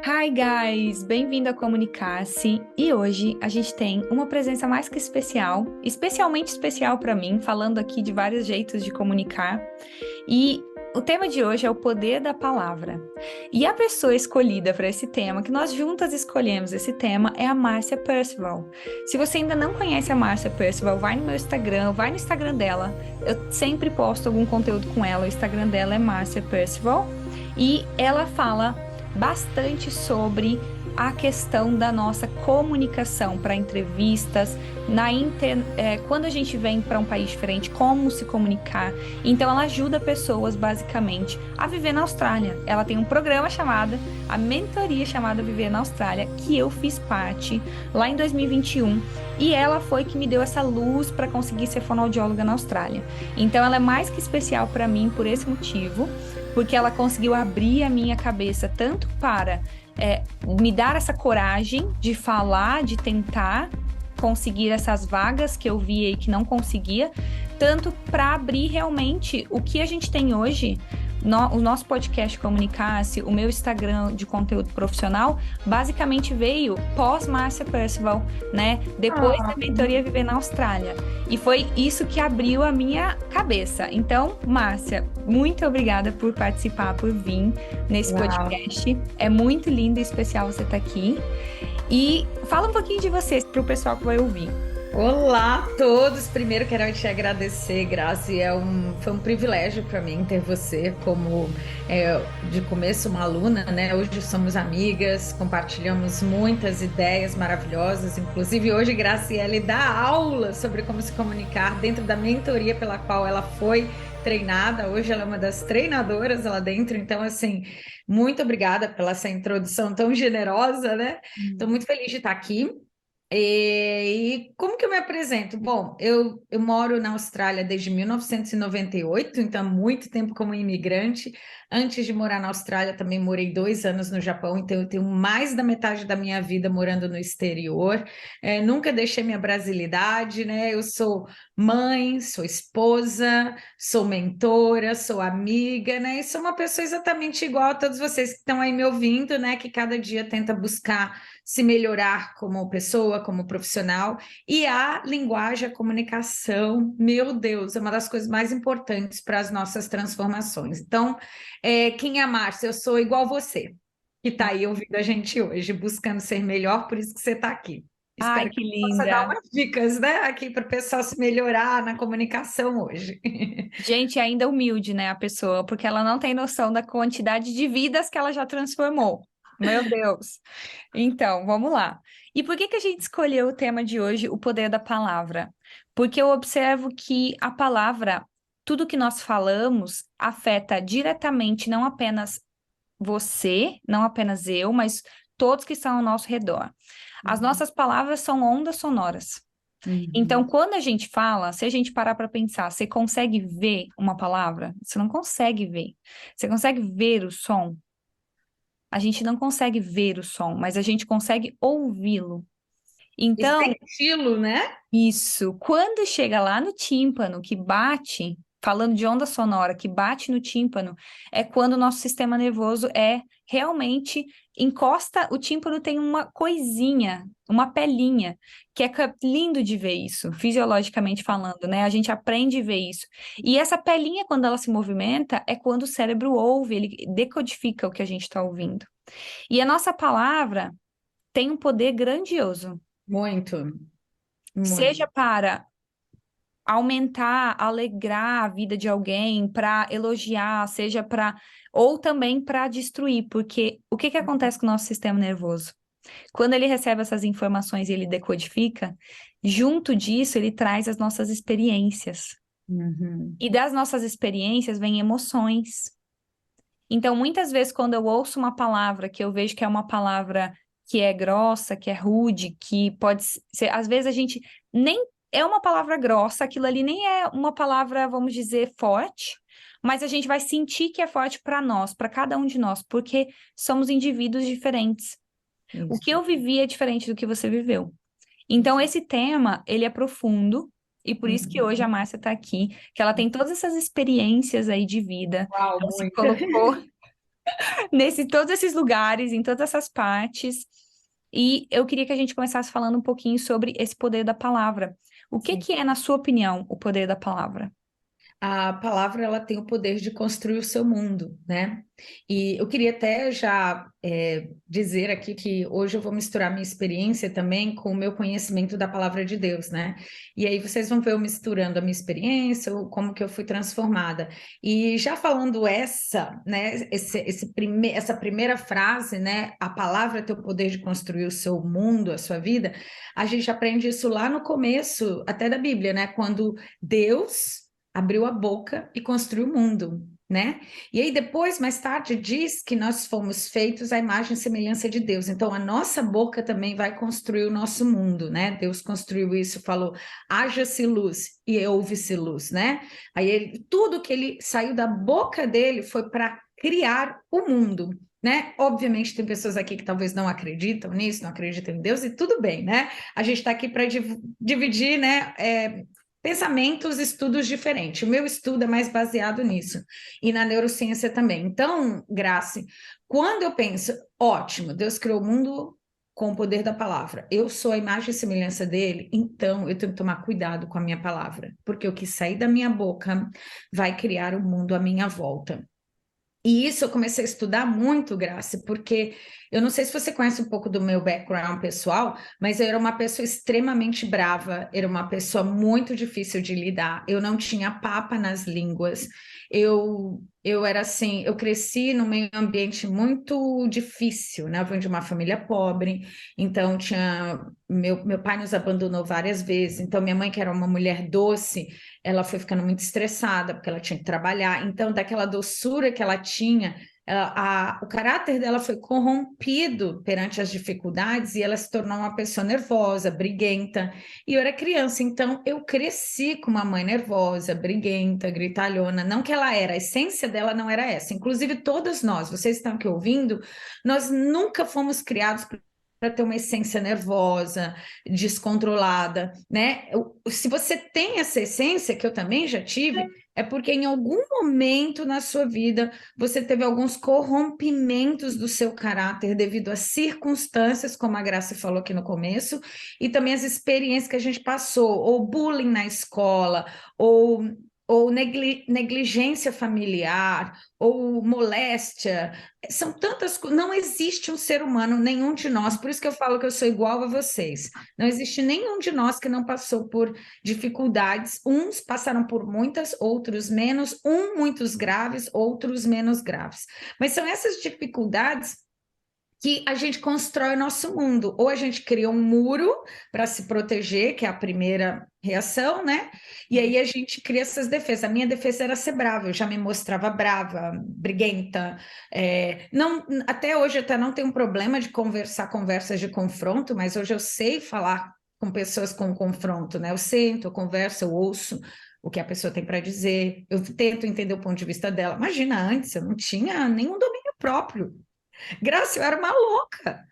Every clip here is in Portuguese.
Hi guys, bem-vindo a Comunicar-se. E hoje a gente tem uma presença mais que especial, especialmente especial para mim, falando aqui de vários jeitos de comunicar. E o tema de hoje é o poder da palavra. E a pessoa escolhida para esse tema, que nós juntas escolhemos esse tema, é a Márcia Percival. Se você ainda não conhece a Márcia Percival, vai no meu Instagram, vai no Instagram dela. Eu sempre posto algum conteúdo com ela. O Instagram dela é Márcia Percival. E ela fala bastante sobre a questão da nossa comunicação para entrevistas, quando a gente vem para um país diferente, como se comunicar. Então, ela ajuda pessoas, basicamente, a viver na Austrália. Ela tem um programa chamado, a mentoria chamada Viver na Austrália, que eu fiz parte lá em 2021. E ela foi que me deu essa luz para conseguir ser fonoaudióloga na Austrália. Então, ela é mais que especial para mim por esse motivo, porque ela conseguiu abrir a minha cabeça tanto para me dar essa coragem de falar, de tentar conseguir essas vagas que eu via e que não conseguia, tanto para abrir realmente o que a gente tem hoje. O nosso podcast Comunicar-se, o meu Instagram de conteúdo profissional, basicamente veio pós Márcia Percival, né? Depois da mentoria Viver na Austrália. E foi isso que abriu a minha cabeça. Então, Márcia, muito obrigada por participar, por vir nesse podcast. É muito lindo e especial você estar aqui. E fala um pouquinho de você para o pessoal que vai ouvir. Olá a todos! Primeiro quero te agradecer, Grazi. Foi um privilégio para mim ter você como de começo uma aluna, né? Hoje somos amigas, compartilhamos muitas ideias maravilhosas. Inclusive hoje Graciele dá aula sobre como se comunicar dentro da mentoria pela qual ela foi treinada. Hoje ela é uma das treinadoras lá dentro. Então, assim, muito obrigada pela essa introdução tão generosa, né? Estou muito feliz de estar aqui. E como que eu me apresento? Bom, eu moro na Austrália desde 1998, então há muito tempo como imigrante. Antes de morar na Austrália, também morei 2 anos no Japão, então eu tenho mais da metade da minha vida morando no exterior. Nunca deixei minha brasilidade, né? Eu sou mãe, sou esposa, sou mentora, sou amiga, né? E sou uma pessoa exatamente igual a todos vocês que estão aí me ouvindo, né? Que cada dia tenta buscar se melhorar como pessoa, como profissional. E a linguagem, a comunicação, meu Deus, é uma das coisas mais importantes para as nossas transformações. Então, quem é a Márcia? Eu sou igual você, que está aí ouvindo a gente hoje, buscando ser melhor, por isso que você está aqui. Ai, Espero que que eu possa dar linda! umas dicas, né, aqui para o pessoal se melhorar na comunicação hoje. Gente, ainda humilde, né, a pessoa, porque ela não tem noção da quantidade de vidas que ela já transformou. Meu Deus. Então, vamos lá. E por que que a gente escolheu o tema de hoje, o poder da palavra? Porque eu observo que a palavra, tudo que nós falamos, afeta diretamente não apenas você, não apenas eu, mas todos que estão ao nosso redor. As nossas palavras são ondas sonoras. Então, Uhum. quando a gente fala, se a gente parar para pensar, você consegue ver uma palavra? Você não consegue ver. Você consegue ver o som? A gente não consegue ver o som, mas a gente consegue ouvi-lo. E Então, senti-lo, né? isso, quando chega lá no tímpano, que bate, falando de onda sonora, que bate no tímpano, é quando o nosso sistema nervoso realmente encosta, o tímpano tem uma coisinha, uma pelinha, que é lindo de ver isso, fisiologicamente falando, né? A gente aprende a ver isso. E essa pelinha, quando ela se movimenta, é quando o cérebro ouve, ele decodifica o que a gente está ouvindo. E a nossa palavra tem um poder grandioso, Muito, muito. seja para aumentar, alegrar a vida de alguém, para elogiar, seja para ou também para destruir, porque o que que acontece com o nosso sistema nervoso? Quando ele recebe essas informações e ele decodifica, junto disso ele traz as nossas experiências. Uhum. E das nossas experiências vêm emoções. Então, muitas vezes, quando eu ouço uma palavra que eu vejo que é uma palavra que é grossa, que é rude, que pode ser, às vezes a gente nem é uma palavra grossa, aquilo ali nem é uma palavra, vamos dizer, forte, mas a gente vai sentir que é forte para nós, para cada um de nós, porque somos indivíduos diferentes. O que Isso, eu vivi é diferente do que você viveu. Então, isso. esse tema, ele é profundo, e por isso que hoje a Uhum. Márcia está aqui, que ela tem todas essas experiências aí de vida. Uau, Ela se muito. colocou todos esses lugares, em todas essas partes. E eu queria que a gente começasse falando um pouquinho sobre esse poder da palavra. O que Sim. que é, na sua opinião, o poder da palavra? A palavra ela tem o poder de construir o seu mundo, né? E eu queria até já dizer aqui que hoje eu vou misturar minha experiência também com o meu conhecimento da palavra de Deus, né? E aí vocês vão ver eu misturando a minha experiência, como que eu fui transformada. E já falando né? Essa primeira frase, né? A palavra tem o poder de construir o seu mundo, a sua vida. A gente aprende isso lá no começo, até da Bíblia, né? Quando Deus abriu a boca e construiu o mundo, né? E aí depois, mais tarde, diz que nós fomos feitos à imagem e semelhança de Deus. Então, a nossa boca também vai construir o nosso mundo, né? Deus construiu isso, falou, haja-se luz e houve-se luz, né? Tudo que ele saiu da boca dele foi para criar o mundo. Né? Obviamente tem pessoas aqui que talvez não acreditam nisso, não acreditam em Deus, e tudo bem, né? A gente está aqui para dividir, né? Pensamentos, estudos diferentes. O meu estudo é mais baseado nisso, e na neurociência também. Então, Grace, quando eu penso, ótimo, Deus criou o mundo com o poder da palavra, eu sou a imagem e semelhança dele, então eu tenho que tomar cuidado com a minha palavra, porque o que sair da minha boca vai criar o mundo à minha volta. E isso eu comecei a estudar muito, Graça, porque eu não sei se você conhece um pouco do meu background pessoal, mas eu era uma pessoa extremamente brava, era uma pessoa muito difícil de lidar, eu não tinha papa nas línguas, eu era assim, eu cresci num meio ambiente muito difícil, né? Eu venho de uma família pobre, então meu pai nos abandonou várias vezes, então minha mãe, que era uma mulher doce, ela foi ficando muito estressada porque ela tinha que trabalhar. Então, daquela doçura que ela tinha, o caráter dela foi corrompido perante as dificuldades e ela se tornou uma pessoa nervosa, briguenta. E eu era criança, então eu cresci com uma mãe nervosa, briguenta, gritalhona. Não que ela era, a essência dela não era essa. Inclusive, todas nós, vocês estão aqui ouvindo, nós nunca fomos criados para ter uma essência nervosa, descontrolada, né? Se você tem essa essência, que eu também já tive, é porque em algum momento na sua vida você teve alguns corrompimentos do seu caráter devido às circunstâncias, como a Graça falou aqui no começo, e também as experiências que a gente passou, ou bullying na escola, ou negligência familiar, ou moléstia, são tantas coisas. Não existe um ser humano, nenhum de nós, por isso que eu falo que eu sou igual a vocês. Não existe nenhum de nós que não passou por dificuldades. Uns passaram por muitas, outros menos, muitos graves, outros menos graves. Mas são essas dificuldades que a gente constrói o nosso mundo. Ou a gente cria um muro para se proteger, que é a primeira reação, né? E aí a gente cria essas defesas. A minha defesa era ser brava, eu já me mostrava brava, briguenta. Não, até hoje até não tenho um problema de conversar conversas de confronto, mas hoje eu sei falar com pessoas com confronto, né? Eu sento, eu converso, eu ouço o que a pessoa tem para dizer, eu tento entender o ponto de vista dela. Imagina, antes eu não tinha nenhum domínio próprio. Graça, eu era uma louca.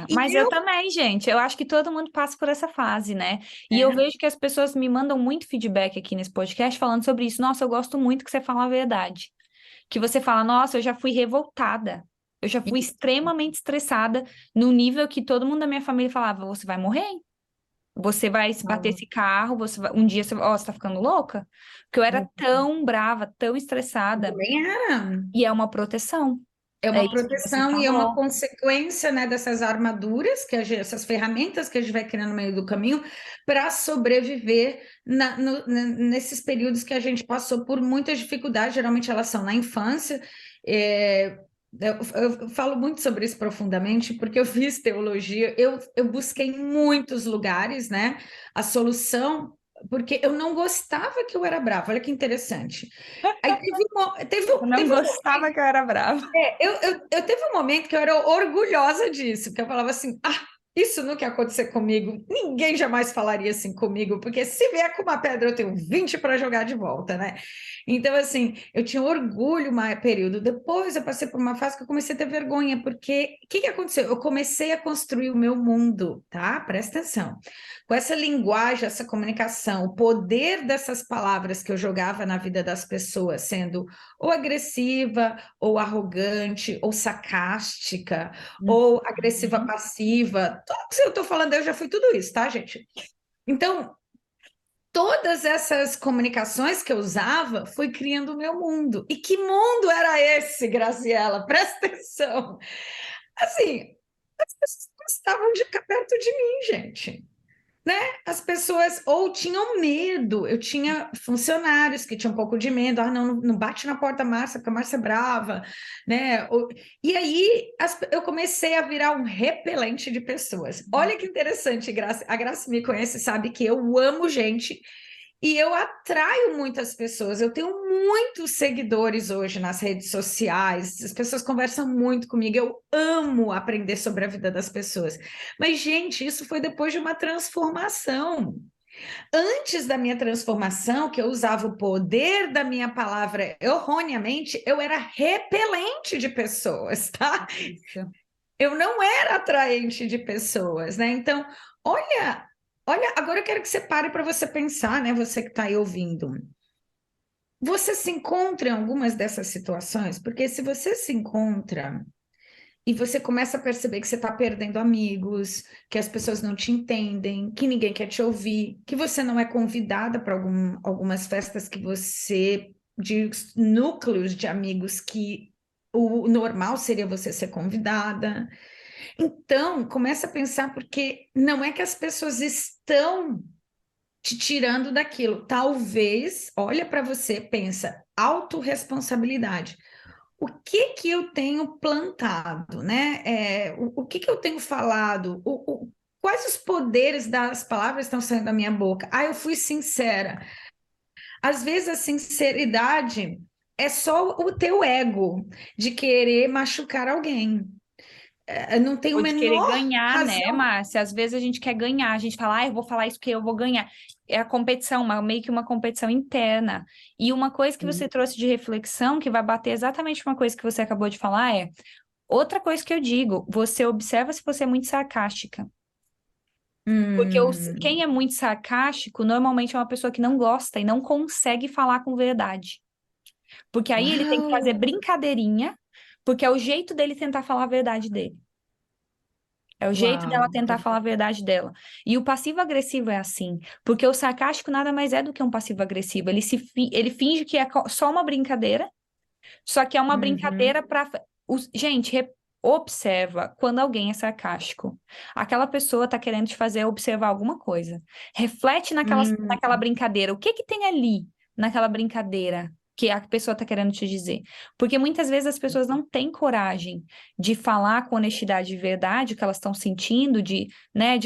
E Mas eu também, gente. Eu acho que todo mundo passa por essa fase, né? E eu vejo que as pessoas me mandam muito feedback aqui nesse podcast falando sobre isso. Nossa, eu gosto muito que você fala a verdade. Que você fala, nossa, eu já fui revoltada. Eu já fui extremamente estressada no nível que todo mundo da minha família falava, você vai morrer? Você vai se bater esse carro, um dia você tá ficando louca? Porque eu era tão brava, tão eu estressada. também era. E é uma proteção. É É uma isso que você proteção e é uma falou. consequência, né, dessas armaduras, essas ferramentas que a gente vai criando no meio do caminho para sobreviver nesses períodos que a gente passou por muitas dificuldades, geralmente elas são na infância. Eu falo muito sobre isso profundamente, porque eu fiz teologia, eu busquei em muitos lugares, né, a solução, porque eu não gostava que eu era brava, olha que interessante. Aí Eu não gostava que eu era brava. eu teve um momento que eu era orgulhosa disso, que eu falava assim, ah, Isso nunca ia acontecer comigo. Ninguém jamais falaria assim comigo, porque se vier com uma pedra, eu tenho 20 para jogar de volta, né? Então, assim, eu tinha orgulho um período. Depois eu passei por uma fase que eu comecei a ter vergonha, porque o que que aconteceu? Eu comecei a construir o meu mundo, tá? Presta atenção. Com essa linguagem, essa comunicação, o poder dessas palavras que eu jogava na vida das pessoas, sendo ou agressiva, ou arrogante, ou sarcástica, ou agressiva Uhum. passiva. Tudo que eu estou falando, eu já fui tudo isso, tá, gente? Então, todas essas comunicações que eu usava foi criando o meu mundo. E que mundo era esse, Graciela? Presta atenção. Assim, as pessoas gostavam de ficar perto de mim, gente, né? As pessoas ou tinham medo. Eu tinha funcionários que tinham um pouco de medo. Ah, não, não bate na porta, Márcia, porque a Márcia é brava, né? E aí eu comecei a virar um repelente de pessoas. Olha que interessante, Graça. A Graça me conhece, sabe que eu amo gente. E eu atraio muitas pessoas. Eu tenho muitos seguidores hoje nas redes sociais. As pessoas conversam muito comigo. Eu amo aprender sobre a vida das pessoas. Mas, gente, isso foi depois de uma transformação. Antes da minha transformação, que eu usava o poder da minha palavra erroneamente, eu era repelente de pessoas, tá? Isso. Eu não era atraente de pessoas, né? Então, olha, olha, agora eu quero que você pare para você pensar, né? Você que está aí ouvindo. Você se encontra em algumas dessas situações? Porque se você se encontra e você começa a perceber que você está perdendo amigos, que as pessoas não te entendem, que ninguém quer te ouvir, que você não é convidada para algumas festas que você, de núcleos de amigos que o normal seria você ser convidada. Então, começa a pensar, porque não é que as pessoas estão te tirando daquilo. Talvez, olha para você, pensa, autorresponsabilidade. O que que eu tenho plantado, né? O que que eu tenho falado? Quais os poderes das palavras estão saindo da minha boca? Ah, eu fui sincera. Às vezes a sinceridade é só o teu ego de querer machucar alguém. Não tem o Ou de querer menor ganhar, né, razão. Márcia? Às vezes a gente quer ganhar, a gente fala, ah, eu vou falar isso porque eu vou ganhar. É a competição, meio que uma competição interna. E uma coisa que você trouxe de reflexão, que vai bater exatamente uma coisa que você acabou de falar, é outra coisa que eu digo, você observa se você é muito sarcástica. Porque quem Hum, é muito sarcástico, normalmente é uma pessoa que não gosta e não consegue falar com verdade. Porque aí ele tem que uau, fazer brincadeirinha, porque é o jeito dele tentar falar a verdade dele. É o jeito uau. dela tentar falar a verdade dela. E o passivo-agressivo é assim, porque o sarcástico nada mais é do que um passivo-agressivo. Ele finge que é só uma brincadeira, só que é uma Uhum, brincadeira para. Gente, observa quando alguém é sarcástico. Aquela pessoa tá querendo te fazer observar alguma coisa. Reflete naquela hum, brincadeira. O que que tem ali naquela brincadeira? Que a pessoa está querendo te dizer. Porque muitas vezes as pessoas não têm coragem de falar com honestidade e verdade o que elas estão sentindo, de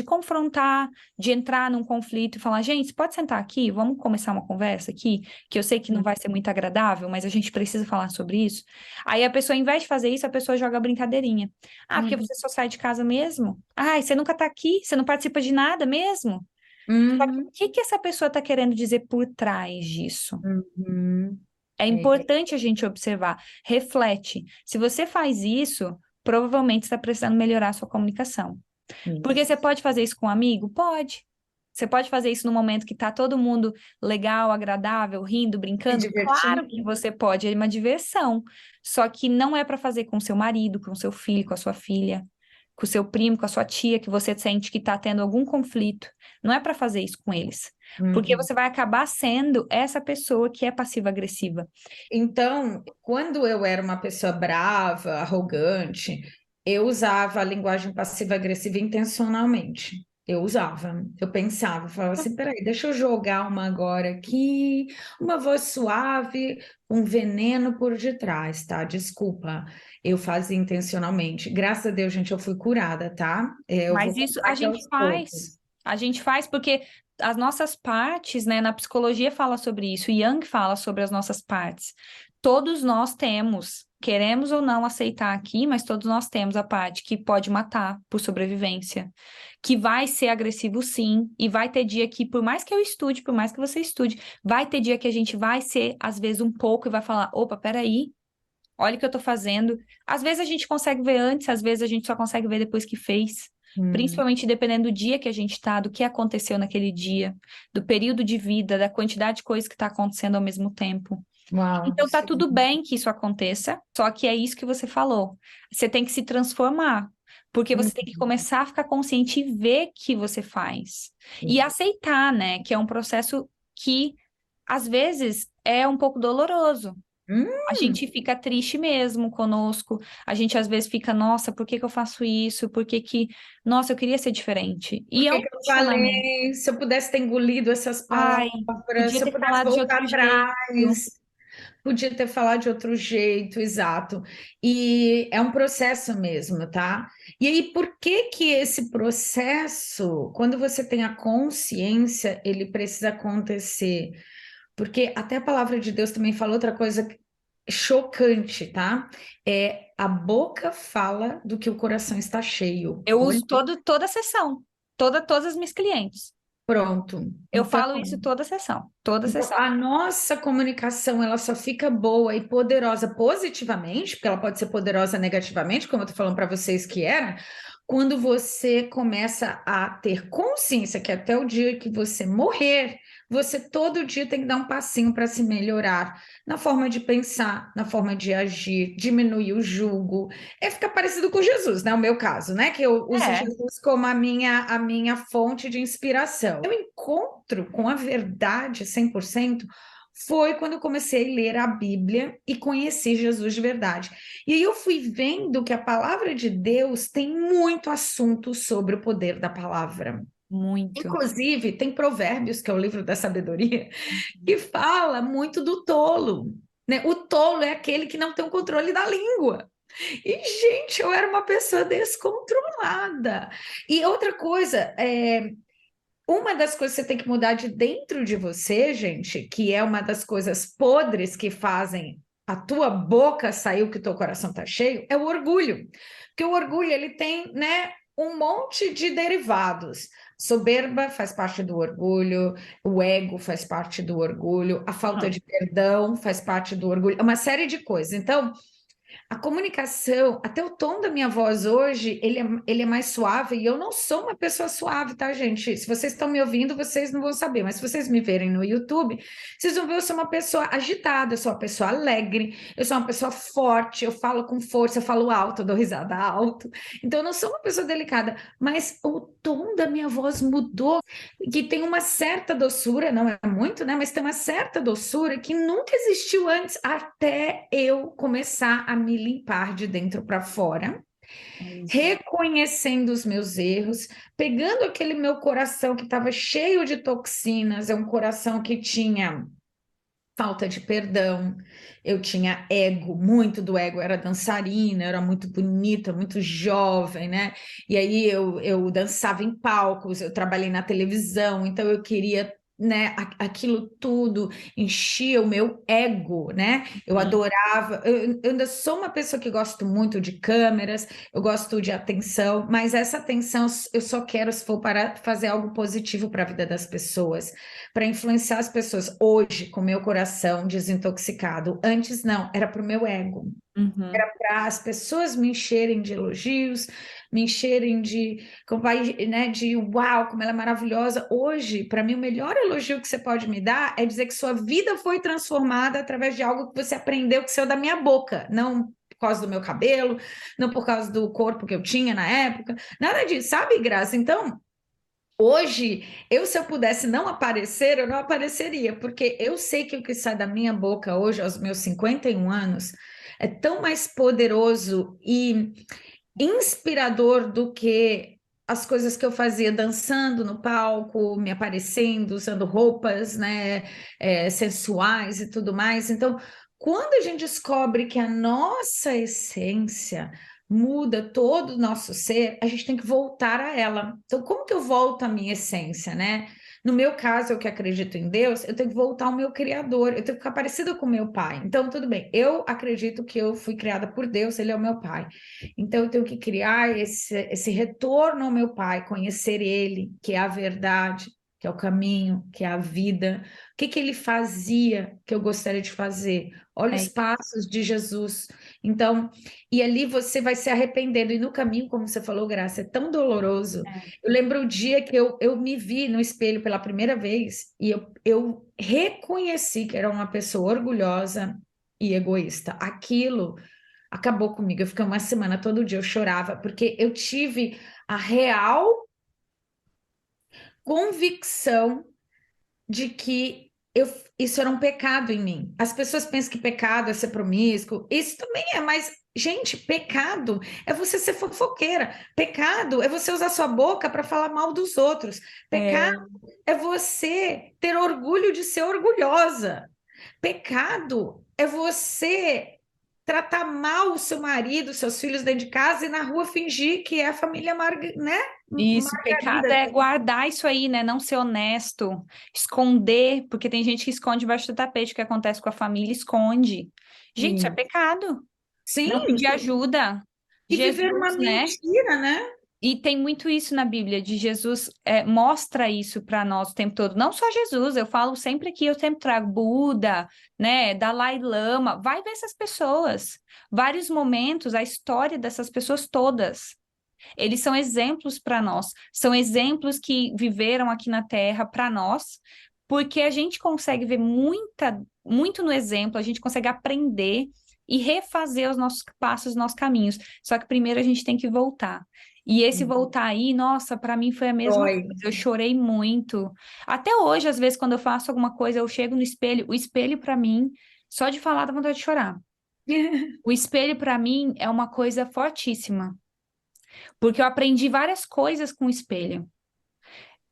confrontar, de entrar num conflito e falar, gente, pode sentar aqui, vamos começar uma conversa aqui, que eu sei que não vai ser muito agradável, mas a gente precisa falar sobre isso. Aí a pessoa, ao invés de fazer isso, a pessoa joga a brincadeirinha. Ah, porque uhum, você só sai de casa mesmo? Ah, você nunca tá aqui? Você não participa de nada mesmo? Só que o uhum, que que essa pessoa tá querendo dizer por trás disso? uhum. É É importante a gente observar. Reflete. Se você faz isso, provavelmente está precisando melhorar a sua comunicação. Porque você isso. pode fazer isso com um amigo? Pode. Você pode fazer isso no momento que tá todo mundo legal, agradável, rindo, Se brincando? Claro divertir. que você pode, é uma diversão. Só que não é para fazer com seu marido, com seu filho, com a sua filha, com o seu primo, com a sua tia, que você sente que tá tendo algum conflito. Não é para fazer isso com eles. Porque Uhum. você vai acabar sendo essa pessoa que é passiva-agressiva. Então, quando eu era uma pessoa brava, arrogante, eu usava a linguagem passiva-agressiva intencionalmente. Eu usava, eu pensava, eu falava assim, peraí, deixa eu jogar uma agora aqui, uma voz suave, um veneno por detrás, tá? Desculpa, eu fazia intencionalmente. Graças a Deus, gente, eu fui curada, tá? Eu vou Mas isso contar a aqui gente aos faz. poucos. A gente faz porque as nossas partes, né, na psicologia fala sobre isso, Jung fala sobre as nossas partes. Todos nós temos queremos ou não aceitar aqui, mas todos nós temos a parte que pode matar por sobrevivência, que vai ser agressivo sim, e vai ter dia que, por mais que eu estude, por mais que você estude, vai ter dia que a gente vai ser, às vezes, um pouco e vai falar, opa, peraí, olha o que eu tô fazendo. Às vezes a gente consegue ver antes, às vezes a gente só consegue ver depois que fez. Principalmente dependendo do dia que a gente tá, do que aconteceu naquele dia, do período de vida, da quantidade de coisas que tá acontecendo ao mesmo tempo. Uau, Então tá sim. tudo bem que isso aconteça, só que é isso que você falou. Você tem que se transformar, porque você tem que começar a ficar consciente e ver que você faz. E aceitar, né, que é um processo que às vezes é um pouco doloroso. Hum, A gente fica triste mesmo conosco. A gente às vezes fica, nossa, por que que eu faço isso? Por que que, nossa, eu queria ser diferente. por E é que um que eu questionamento. falei? Se eu pudesse ter engolido essas Ai, palavras, podia se eu ter pudesse falado de voltar outro jeito. atrás, podia ter falado de outro jeito, exato. E é um processo mesmo, tá? E aí, por que que esse processo, quando você tem a consciência, ele precisa acontecer? Porque até a palavra de Deus também fala outra coisa chocante, tá? É a boca fala do que o coração está cheio. Eu Olha, uso toda a sessão, todas as minhas clientes. pronto. Eu Então, falo isso toda sessão, toda então, sessão. a nossa comunicação ela só fica boa e poderosa positivamente, porque ela pode ser poderosa negativamente, como eu tô falando para vocês que era, quando você começa a ter consciência que até o dia que você morrer, você todo dia tem que dar um passinho para se melhorar na forma de pensar, na forma de agir, diminuir o jugo. É ficar parecido com Jesus, né? O meu caso, né? Que eu uso É, Jesus como a minha fonte de inspiração. Eu encontro com a verdade 100% foi quando eu comecei a ler a Bíblia e conheci Jesus de verdade. E aí eu fui vendo que a palavra de Deus tem muito assunto sobre o poder da palavra. muito. Inclusive, tem Provérbios, que é o livro da sabedoria, que fala muito do tolo, né? O tolo é aquele que não tem o controle da língua. E, gente, eu era uma pessoa descontrolada. E outra coisa, uma das coisas que você tem que mudar de dentro de você, gente, que é uma das coisas podres que fazem a tua boca sair o que o teu coração tá cheio, é o orgulho. Porque o orgulho, ele tem, né, um monte de derivados. Soberba faz parte do orgulho, o ego faz parte do orgulho, a falta Aham. de perdão faz parte do orgulho, é uma série de coisas. Então, a comunicação, até o tom da minha voz hoje, ele é mais suave, e eu não sou uma pessoa suave, tá, gente? Se vocês estão me ouvindo, vocês não vão saber, mas se vocês me verem no YouTube, vocês vão ver eu sou uma pessoa agitada, eu sou uma pessoa alegre, eu sou uma pessoa forte, eu falo com força, eu falo alto, eu dou risada alto. Então, eu não sou uma pessoa delicada, mas o tom da minha voz mudou, que tem uma certa doçura, não é muito, né? Mas tem uma certa doçura que nunca existiu antes, até eu começar a me limpar de dentro para fora, É isso. reconhecendo os meus erros, pegando aquele meu coração que estava cheio de toxinas, é um coração que tinha falta de perdão, eu tinha ego, muito do ego, eu era dançarina, eu era muito bonita, muito jovem, né? E aí eu dançava em palcos, eu trabalhei na televisão, então eu queria, né, aquilo tudo enchia o meu ego, né? Eu Sim. adorava, eu ainda sou uma pessoa que gosto muito de câmeras, eu gosto de atenção, mas essa atenção eu só quero se for para fazer algo positivo para a vida das pessoas, para influenciar as pessoas hoje com meu coração desintoxicado. Antes não, era para o meu ego, Uhum. para as pessoas me encherem de elogios, me encherem né, de uau, como ela é maravilhosa. Hoje, para mim, o melhor elogio que você pode me dar é dizer que sua vida foi transformada através de algo que você aprendeu que saiu da minha boca, não por causa do meu cabelo, não por causa do corpo que eu tinha na época, nada disso, sabe, Graça? Então, hoje, se eu pudesse não aparecer, eu não apareceria, porque eu sei que o que sai da minha boca hoje, aos meus 51 anos, é tão mais poderoso e inspirador do que as coisas que eu fazia dançando no palco, me aparecendo, usando roupas, né, sensuais e tudo mais. Então, quando a gente descobre que a nossa essência muda todo o nosso ser, a gente tem que voltar a ela. Então, como que eu volto à minha essência, né? no meu caso, eu que acredito em Deus, eu tenho que voltar ao meu Criador, eu tenho que ficar parecida com meu pai. Então, tudo bem, eu acredito que eu fui criada por Deus, ele é o meu pai. Então, eu tenho que criar esse retorno ao meu pai, conhecer ele, que é a verdade, que é o caminho, que é a vida. O que que ele fazia que eu gostaria de fazer? Olha É os isso. passos de Jesus. Então, e ali você vai se arrependendo. E no caminho, como você falou, Graça, é tão doloroso. Eu lembro o dia que eu me vi no espelho pela primeira vez e eu reconheci que era uma pessoa orgulhosa e egoísta. Aquilo acabou comigo. Eu fiquei uma semana, todo dia eu chorava, porque eu tive a real convicção de que isso era um pecado em mim. As pessoas pensam que pecado é ser promíscuo. Isso também é, mas, gente, pecado é você ser fofoqueira. Pecado é você usar sua boca para falar mal dos outros. Pecado É, é você ter orgulho de ser orgulhosa. Pecado é você tratar mal o seu marido, seus filhos dentro de casa e na rua fingir que é a família né? isso, pecado Margarida. é guardar isso aí, né? Não ser honesto, esconder, porque tem gente que esconde debaixo do tapete o que acontece com a família, esconde. Gente, isso é E, pecado. Não sim, pedir ajuda. e viver uma Jesus, né? mentira, né? E tem muito isso na Bíblia, de Jesus mostra isso para nós o tempo todo. Não só Jesus, eu falo sempre que eu sempre trago Buda, né, Dalai Lama, vai ver essas pessoas. Vários momentos, a história dessas pessoas todas. Eles são exemplos para nós, são exemplos que viveram aqui na Terra para nós, porque a gente consegue ver muito no exemplo, a gente consegue aprender e refazer os nossos passos, os nossos caminhos. Só que primeiro a gente tem que voltar. E esse voltar aí, nossa, para mim foi a mesma Dói. coisa. Eu chorei muito. Até hoje, às vezes, quando eu faço alguma coisa, eu chego no espelho, o espelho para mim, só de falar dá vontade de chorar. O espelho para mim é uma coisa fortíssima porque eu aprendi várias coisas com o espelho.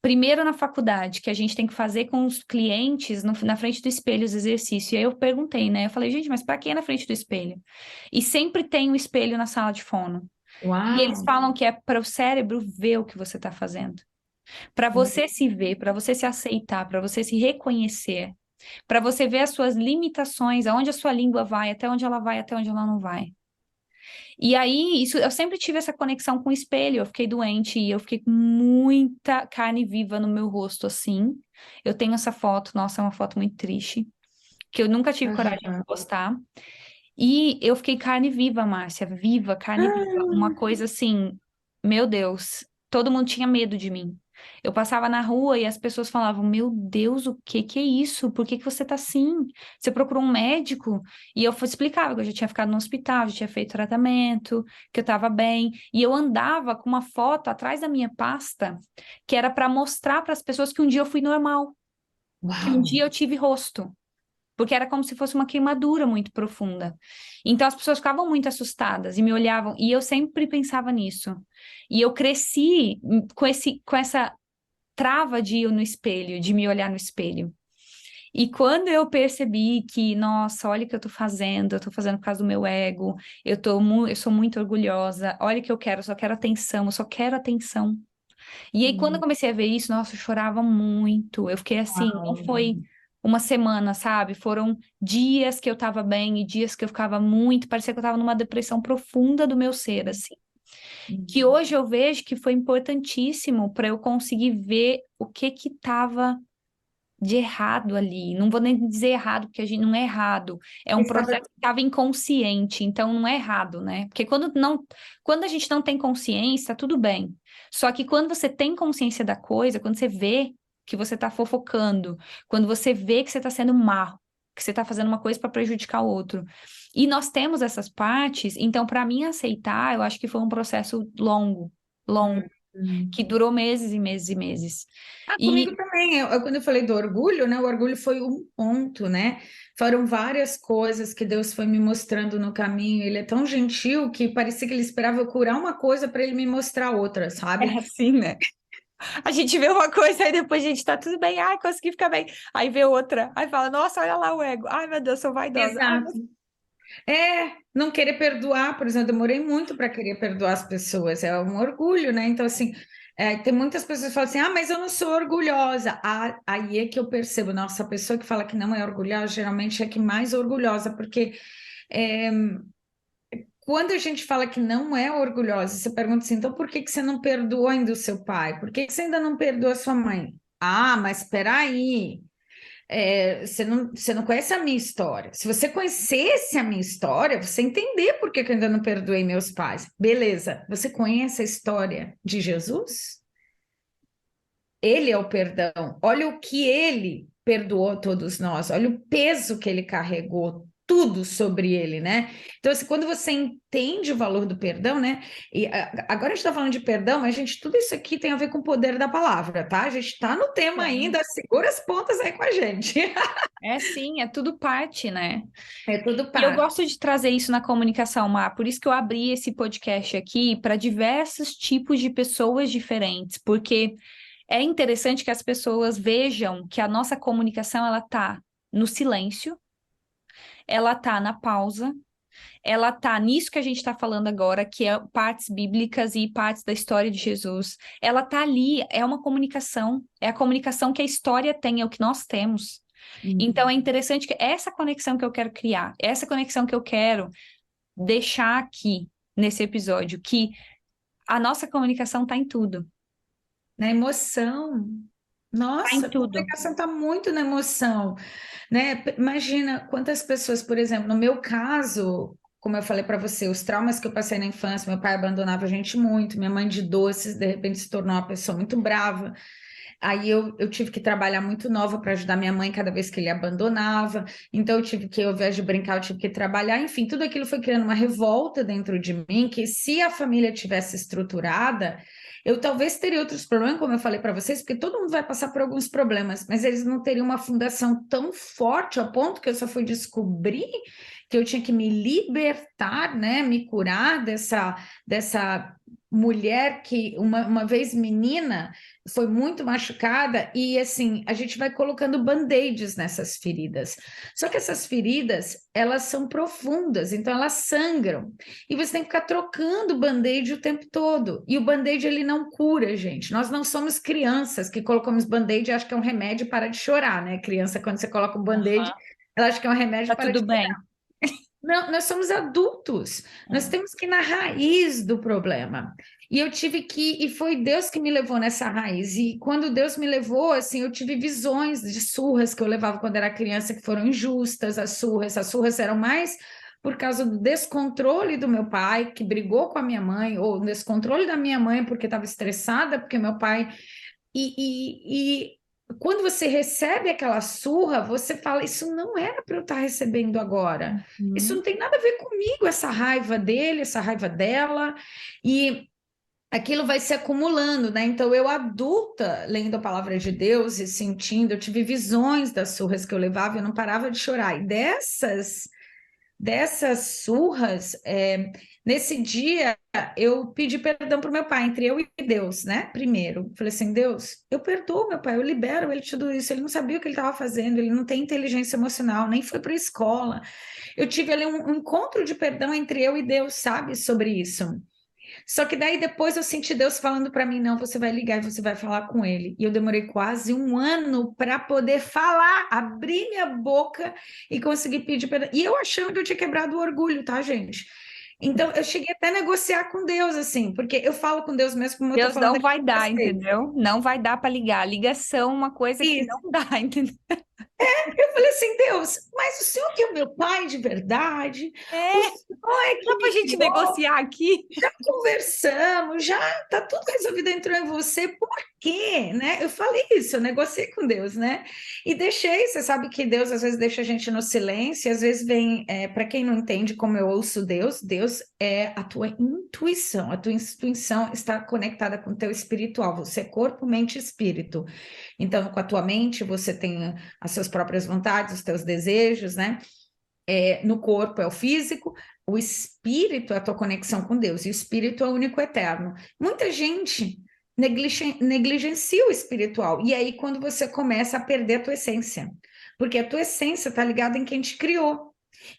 Primeiro na faculdade, que a gente tem que fazer com os clientes na frente do espelho os exercícios. E aí eu perguntei, né? Eu falei, gente, mas para que na frente do espelho? E sempre tem um espelho na sala de fono. E eles Uau! falam que é para o cérebro ver o que você está fazendo. Para você se ver, para você se aceitar, para você se reconhecer, para você ver as suas limitações, aonde a sua língua vai, até onde ela vai, até onde ela não vai. E aí, isso, eu sempre tive essa conexão com o espelho. Eu fiquei doente e eu fiquei com muita carne viva no meu rosto, assim. Eu tenho essa foto, nossa, é uma foto muito triste, que eu nunca tive coragem de Aham. postar. E eu fiquei carne viva, Márcia, viva, carne viva. Uma Ah, coisa assim, meu Deus, todo mundo tinha medo de mim. Eu passava na rua e as pessoas falavam: Meu Deus, o que que é isso? Por que que você tá assim? Você procurou um médico? E eu explicava que eu já tinha ficado no hospital, já tinha feito tratamento, que eu tava bem. E eu andava com uma foto atrás da minha pasta, que era para mostrar para as pessoas que um dia eu fui normal, que um uau! dia eu tive rosto porque era como se fosse uma queimadura muito profunda. Então as pessoas ficavam muito assustadas e me olhavam, e eu sempre pensava nisso. E eu cresci com essa trava de ir no espelho, de me olhar no espelho. E quando eu percebi que, nossa, olha o que eu tô fazendo por causa do meu ego, eu sou muito orgulhosa, olha o que eu quero, eu só quero atenção, eu só quero atenção. E aí, quando eu Hum, comecei a ver isso, nossa, eu chorava muito. Eu fiquei assim, não Uau! foi uma semana, sabe? Foram dias que eu tava bem e dias que eu ficava muito, parecia que eu tava numa depressão profunda do meu ser, assim. Que Hum. hoje eu vejo que foi importantíssimo para eu conseguir ver o que que tava de errado ali. Não vou nem dizer errado, porque a gente não é errado. É um Estava processo que estava inconsciente, então não é errado, né? Porque quando a gente não tem consciência, tudo bem. Só que quando você tem consciência da coisa, quando você vê que você está fofocando, quando você vê que você está sendo mal, que você está fazendo uma coisa para prejudicar o outro. E nós temos essas partes, então, para mim aceitar, eu acho que foi um processo longo, longo, Hum. que durou meses e meses e meses. Ah, E comigo também. Quando eu falei do orgulho, né? O orgulho foi um ponto, né? Foram várias coisas que Deus foi me mostrando no caminho. Ele é tão gentil que parecia que ele esperava eu curar uma coisa para ele me mostrar outra, é sabe? assim, né? A gente vê uma coisa, aí depois a gente tá tudo bem, ai, consegui ficar bem. Aí vê outra, aí fala, nossa, olha lá o ego. Ai, meu Deus, sou vaidosa. Ai, Exato. Não querer perdoar, por exemplo, eu demorei muito para querer perdoar as pessoas, é um orgulho, né? Então, assim, Tem muitas pessoas que falam assim, mas eu não sou orgulhosa. Aí é que eu percebo, nossa, a pessoa que fala que não é orgulhosa, geralmente é que mais orgulhosa, porque é, quando a gente fala que não é orgulhosa, você pergunta assim, então por que que você não perdoa ainda o seu pai? Por que que você ainda não perdoa a sua mãe? Ah, mas espera aí, você não conhece a minha história. Se você conhecesse a minha história, você entender por que que eu ainda não perdoei meus pais. Beleza, você conhece a história de Jesus? Ele é o perdão. Olha o que ele perdoou todos nós. Olha o peso que ele carregou, tudo sobre ele, né? Então, assim, quando você entende o valor do perdão, né? E agora a gente está falando de perdão, mas, gente, tudo isso aqui tem a ver com o poder da palavra, tá? A gente está no tema Sim. ainda, segura as pontas aí com a gente. É sim, é tudo parte, né? É tudo E eu parte. gosto de trazer isso na comunicação, Mar, por isso que eu abri esse podcast aqui para diversos tipos de pessoas diferentes, porque é interessante que as pessoas vejam que a nossa comunicação ela tá no silêncio, ela tá na pausa, ela tá nisso que a gente está falando agora, que é partes bíblicas e partes da história de Jesus. Ela tá ali, é uma comunicação, é a comunicação que a história tem, é o que nós temos. Então é interessante que essa conexão que eu quero criar, essa conexão que eu quero deixar aqui nesse episódio, que a nossa comunicação está em tudo. Na emoção. Está em Nossa, a tudo. comunicação está muito na emoção, né? Imagina quantas pessoas, por exemplo, no meu caso, como eu falei para você, os traumas que eu passei na infância, meu pai abandonava a gente muito, minha mãe de doces, de repente se tornou uma pessoa muito brava. Aí eu tive que trabalhar muito nova para ajudar minha mãe cada vez que ele abandonava. Então eu tive que, ao invés de brincar, eu tive que trabalhar. Enfim, tudo aquilo foi criando uma revolta dentro de mim, que se a família tivesse estruturada, eu talvez teria outros problemas, como eu falei para vocês, porque todo mundo vai passar por alguns problemas, mas eles não teriam uma fundação tão forte a ponto que eu só fui descobrir que eu tinha que me libertar, né, me curar dessa mulher que uma vez menina foi muito machucada e assim, a gente vai colocando band-aids nessas feridas. Só que essas feridas, elas são profundas, então elas sangram. E você tem que ficar trocando band-aid o tempo todo. E o band-aid ele não cura, gente. Nós não somos crianças que colocamos band-aid e acha que é um remédio para de chorar, né? Criança, quando você coloca um band-aid, Aham. ela acha que é um remédio Tá para de. tudo bem. Não, nós somos adultos, nós É. temos que ir na raiz do problema. E eu tive que, e foi Deus que me levou nessa raiz. E quando Deus me levou, assim, eu tive visões de surras que eu levava quando era criança, que foram injustas, as surras eram mais por causa do descontrole do meu pai, que brigou com a minha mãe, ou descontrole da minha mãe, porque estava estressada, porque meu pai e quando você recebe aquela surra, você fala: Isso não era para eu estar recebendo agora. Isso Uhum. não tem nada a ver comigo, essa raiva dele, essa raiva dela. E aquilo vai se acumulando, né? Então, eu adulta, lendo a palavra de Deus e sentindo, eu tive visões das surras que eu levava e eu não parava de chorar. E dessas surras, nesse dia eu pedi perdão para o meu pai, entre eu e Deus, né? Primeiro, falei assim: Deus, eu perdoo meu pai, eu libero ele de tudo isso. Ele não sabia o que ele estava fazendo, ele não tem inteligência emocional, nem foi para a escola. Eu tive ali um encontro de perdão entre eu e Deus, sabe, sobre isso. Só que daí depois eu senti Deus falando para mim: não, você vai ligar e você vai falar com ele. E eu demorei quase um ano para poder falar, abrir minha boca e conseguir pedir perdão. E eu achando que eu tinha quebrado o orgulho, tá, gente? Então eu cheguei até a negociar com Deus, assim, porque eu falo com Deus mesmo, como eu tô Deus falando não aqui vai com dar, vocês. entendeu? Não vai dar para ligar. Ligação é uma coisa que não dá, entendeu? Eu falei assim: Deus, mas o Senhor que é o meu pai de verdade, o É, Senhor é que dá pra me gente criou. negociar aqui. Já conversamos, já tá tudo resolvido entre eu e você, por quê, né? Eu falei isso, eu negociei com Deus, né? E deixei, você sabe que Deus às vezes deixa a gente no silêncio, e às vezes vem, para quem não entende como eu ouço Deus, Deus é a tua intuição, a tua intuição está conectada com o teu espiritual, você é corpo, mente e espírito. Então, com a tua mente, você tem as suas próprias vontades, os teus desejos, né? No corpo é o físico, o espírito é a tua conexão com Deus, e o espírito é o único eterno. Muita gente negligencia o espiritual, e aí quando você começa a perder a tua essência, porque a tua essência está ligada em quem te criou,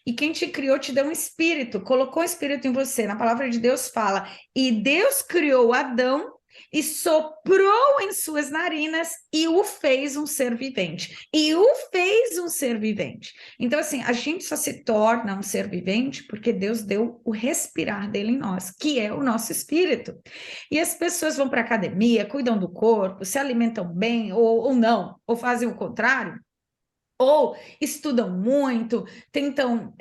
e quem te criou te deu um espírito, colocou o espírito em você. Na palavra de Deus fala, e Deus criou Adão e soprou em suas narinas e o fez um ser vivente. E o fez um ser vivente. Então, assim, a gente só se torna um ser vivente porque Deus deu o respirar dele em nós, que é o nosso espírito. E as pessoas vão para a academia, cuidam do corpo, se alimentam bem ou não, ou fazem o contrário, ou estudam muito, tentam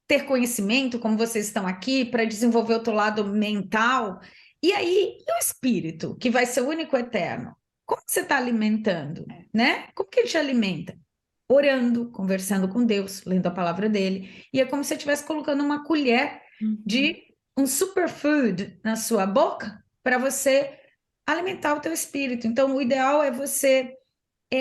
ter conhecimento, como vocês estão aqui, para desenvolver o teu lado mental. E aí, e o espírito, que vai ser o único eterno? Como você está alimentando, né? Como que ele te alimenta? Orando, conversando com Deus, lendo a palavra dele. E é como se você estivesse colocando uma colher de um superfood na sua boca para você alimentar o teu espírito. Então, o ideal é você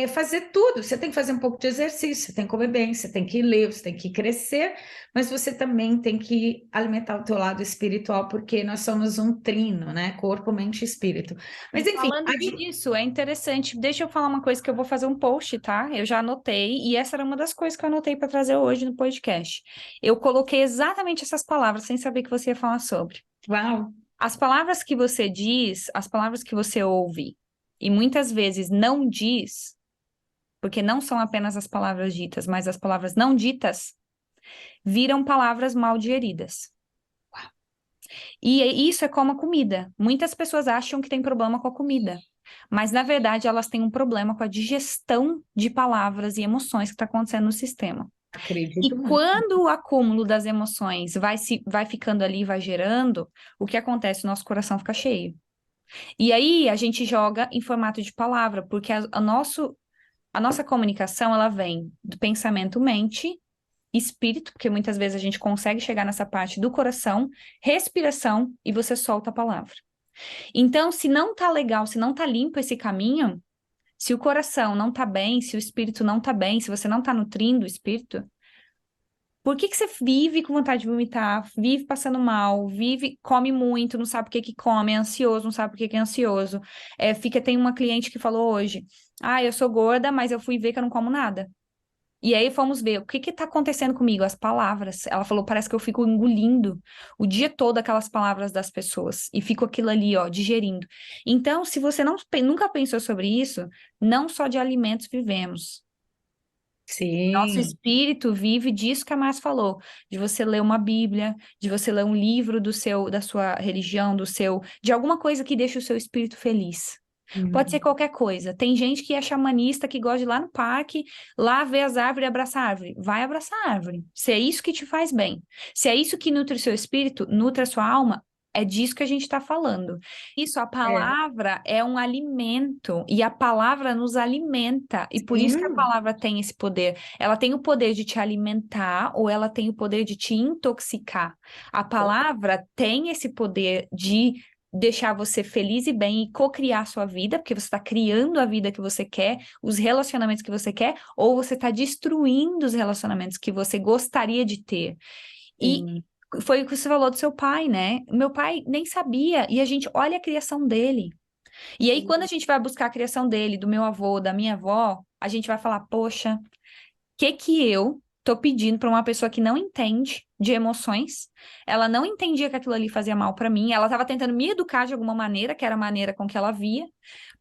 fazer tudo. Você tem que fazer um pouco de exercício, você tem que comer bem, você tem que ler, você tem que crescer, mas você também tem que alimentar o teu lado espiritual, porque nós somos um trino, né? Corpo, mente e espírito. Mas E enfim, falando disso, é interessante. Deixa eu falar uma coisa que eu vou fazer um post, tá? Eu já anotei, e essa era uma das coisas que eu anotei para trazer hoje no podcast. Eu coloquei exatamente essas palavras, sem saber que você ia falar sobre. uau, As palavras que você diz, as palavras que você ouve, e muitas vezes não diz, porque não são apenas as palavras ditas, mas as palavras não ditas, viram palavras mal digeridas. E isso é como a comida. Muitas pessoas acham que tem problema com a comida, mas na verdade elas têm um problema com a digestão de palavras e emoções que está acontecendo no sistema. E acredito muito. quando o acúmulo das emoções vai ficando ali, vai gerando, o que acontece? O nosso coração fica cheio. E aí a gente joga em formato de palavra, porque a nossa comunicação ela vem do pensamento mente, espírito, porque muitas vezes a gente consegue chegar nessa parte do coração, respiração e você solta a palavra. Então, se não tá legal, se não tá limpo esse caminho, se o coração não tá bem, se o espírito não tá bem, se você não tá nutrindo o espírito, por que que você vive com vontade de vomitar, vive passando mal, vive, come muito, não sabe o que que come, é ansioso, não sabe o que que é ansioso. Tem uma cliente que falou hoje, eu sou gorda, mas eu fui ver que eu não como nada. E aí fomos ver o que que tá acontecendo comigo, as palavras. Ela falou, parece que eu fico engolindo o dia todo aquelas palavras das pessoas e fico aquilo ali, ó, digerindo. Então, se você nunca pensou sobre isso, não só de alimentos vivemos. Nosso Sim. espírito vive disso que a Márcia falou, de você ler uma Bíblia, de você ler um livro da sua religião, de alguma coisa que deixe o seu espírito feliz. Pode ser Uhum. qualquer coisa. Tem gente que é xamanista, que gosta de ir lá no parque, lá ver as árvores e abraçar a árvore. Vai abraçar a árvore. Se é isso que te faz bem. Se é isso que nutre o seu espírito, nutre a sua alma, é disso que a gente está falando. Isso, a É, palavra é um alimento e a palavra nos alimenta. E por isso que a sim. palavra tem esse poder. Ela tem o poder de te alimentar ou ela tem o poder de te intoxicar. A palavra tem esse poder de deixar você feliz e bem e co-criar sua vida, porque você está criando a vida que você quer, os relacionamentos que você quer, ou você está destruindo os relacionamentos que você gostaria de ter. E Sim. foi o que você falou do seu pai, né? Meu pai nem sabia, e a gente olha a criação dele. E aí, quando a gente vai buscar a criação dele, do meu avô, da minha avó, a gente vai falar, poxa, que eu tô pedindo para uma pessoa que não entende de emoções? Ela não entendia que aquilo ali fazia mal para mim, ela estava tentando me educar de alguma maneira, que era a maneira com que ela via.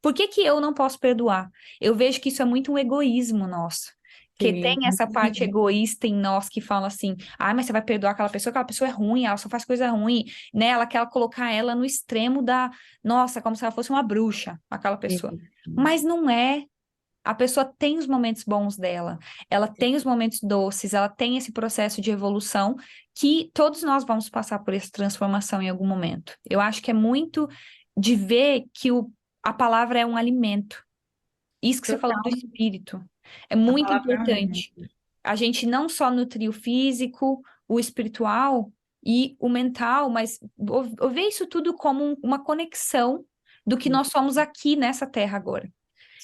Por que que eu não posso perdoar? Eu vejo que isso é muito um egoísmo nosso. Que Sim. tem essa parte egoísta em nós que fala assim: mas você vai perdoar aquela pessoa é ruim, ela só faz coisa ruim, né? Ela quer colocar ela no extremo nossa, como se ela fosse uma bruxa, aquela pessoa. Sim. Mas não é. A pessoa tem os momentos bons dela, ela tem os momentos doces, ela tem esse processo de evolução que todos nós vamos passar por essa transformação em algum momento. Eu acho que é muito de ver que a palavra é um alimento. Isso que você falou do Total. espírito é A muito palavra é um importante. alimento. A gente não só nutrir o físico, o espiritual e o mental, mas ver isso tudo como uma conexão do que nós somos aqui nessa terra agora.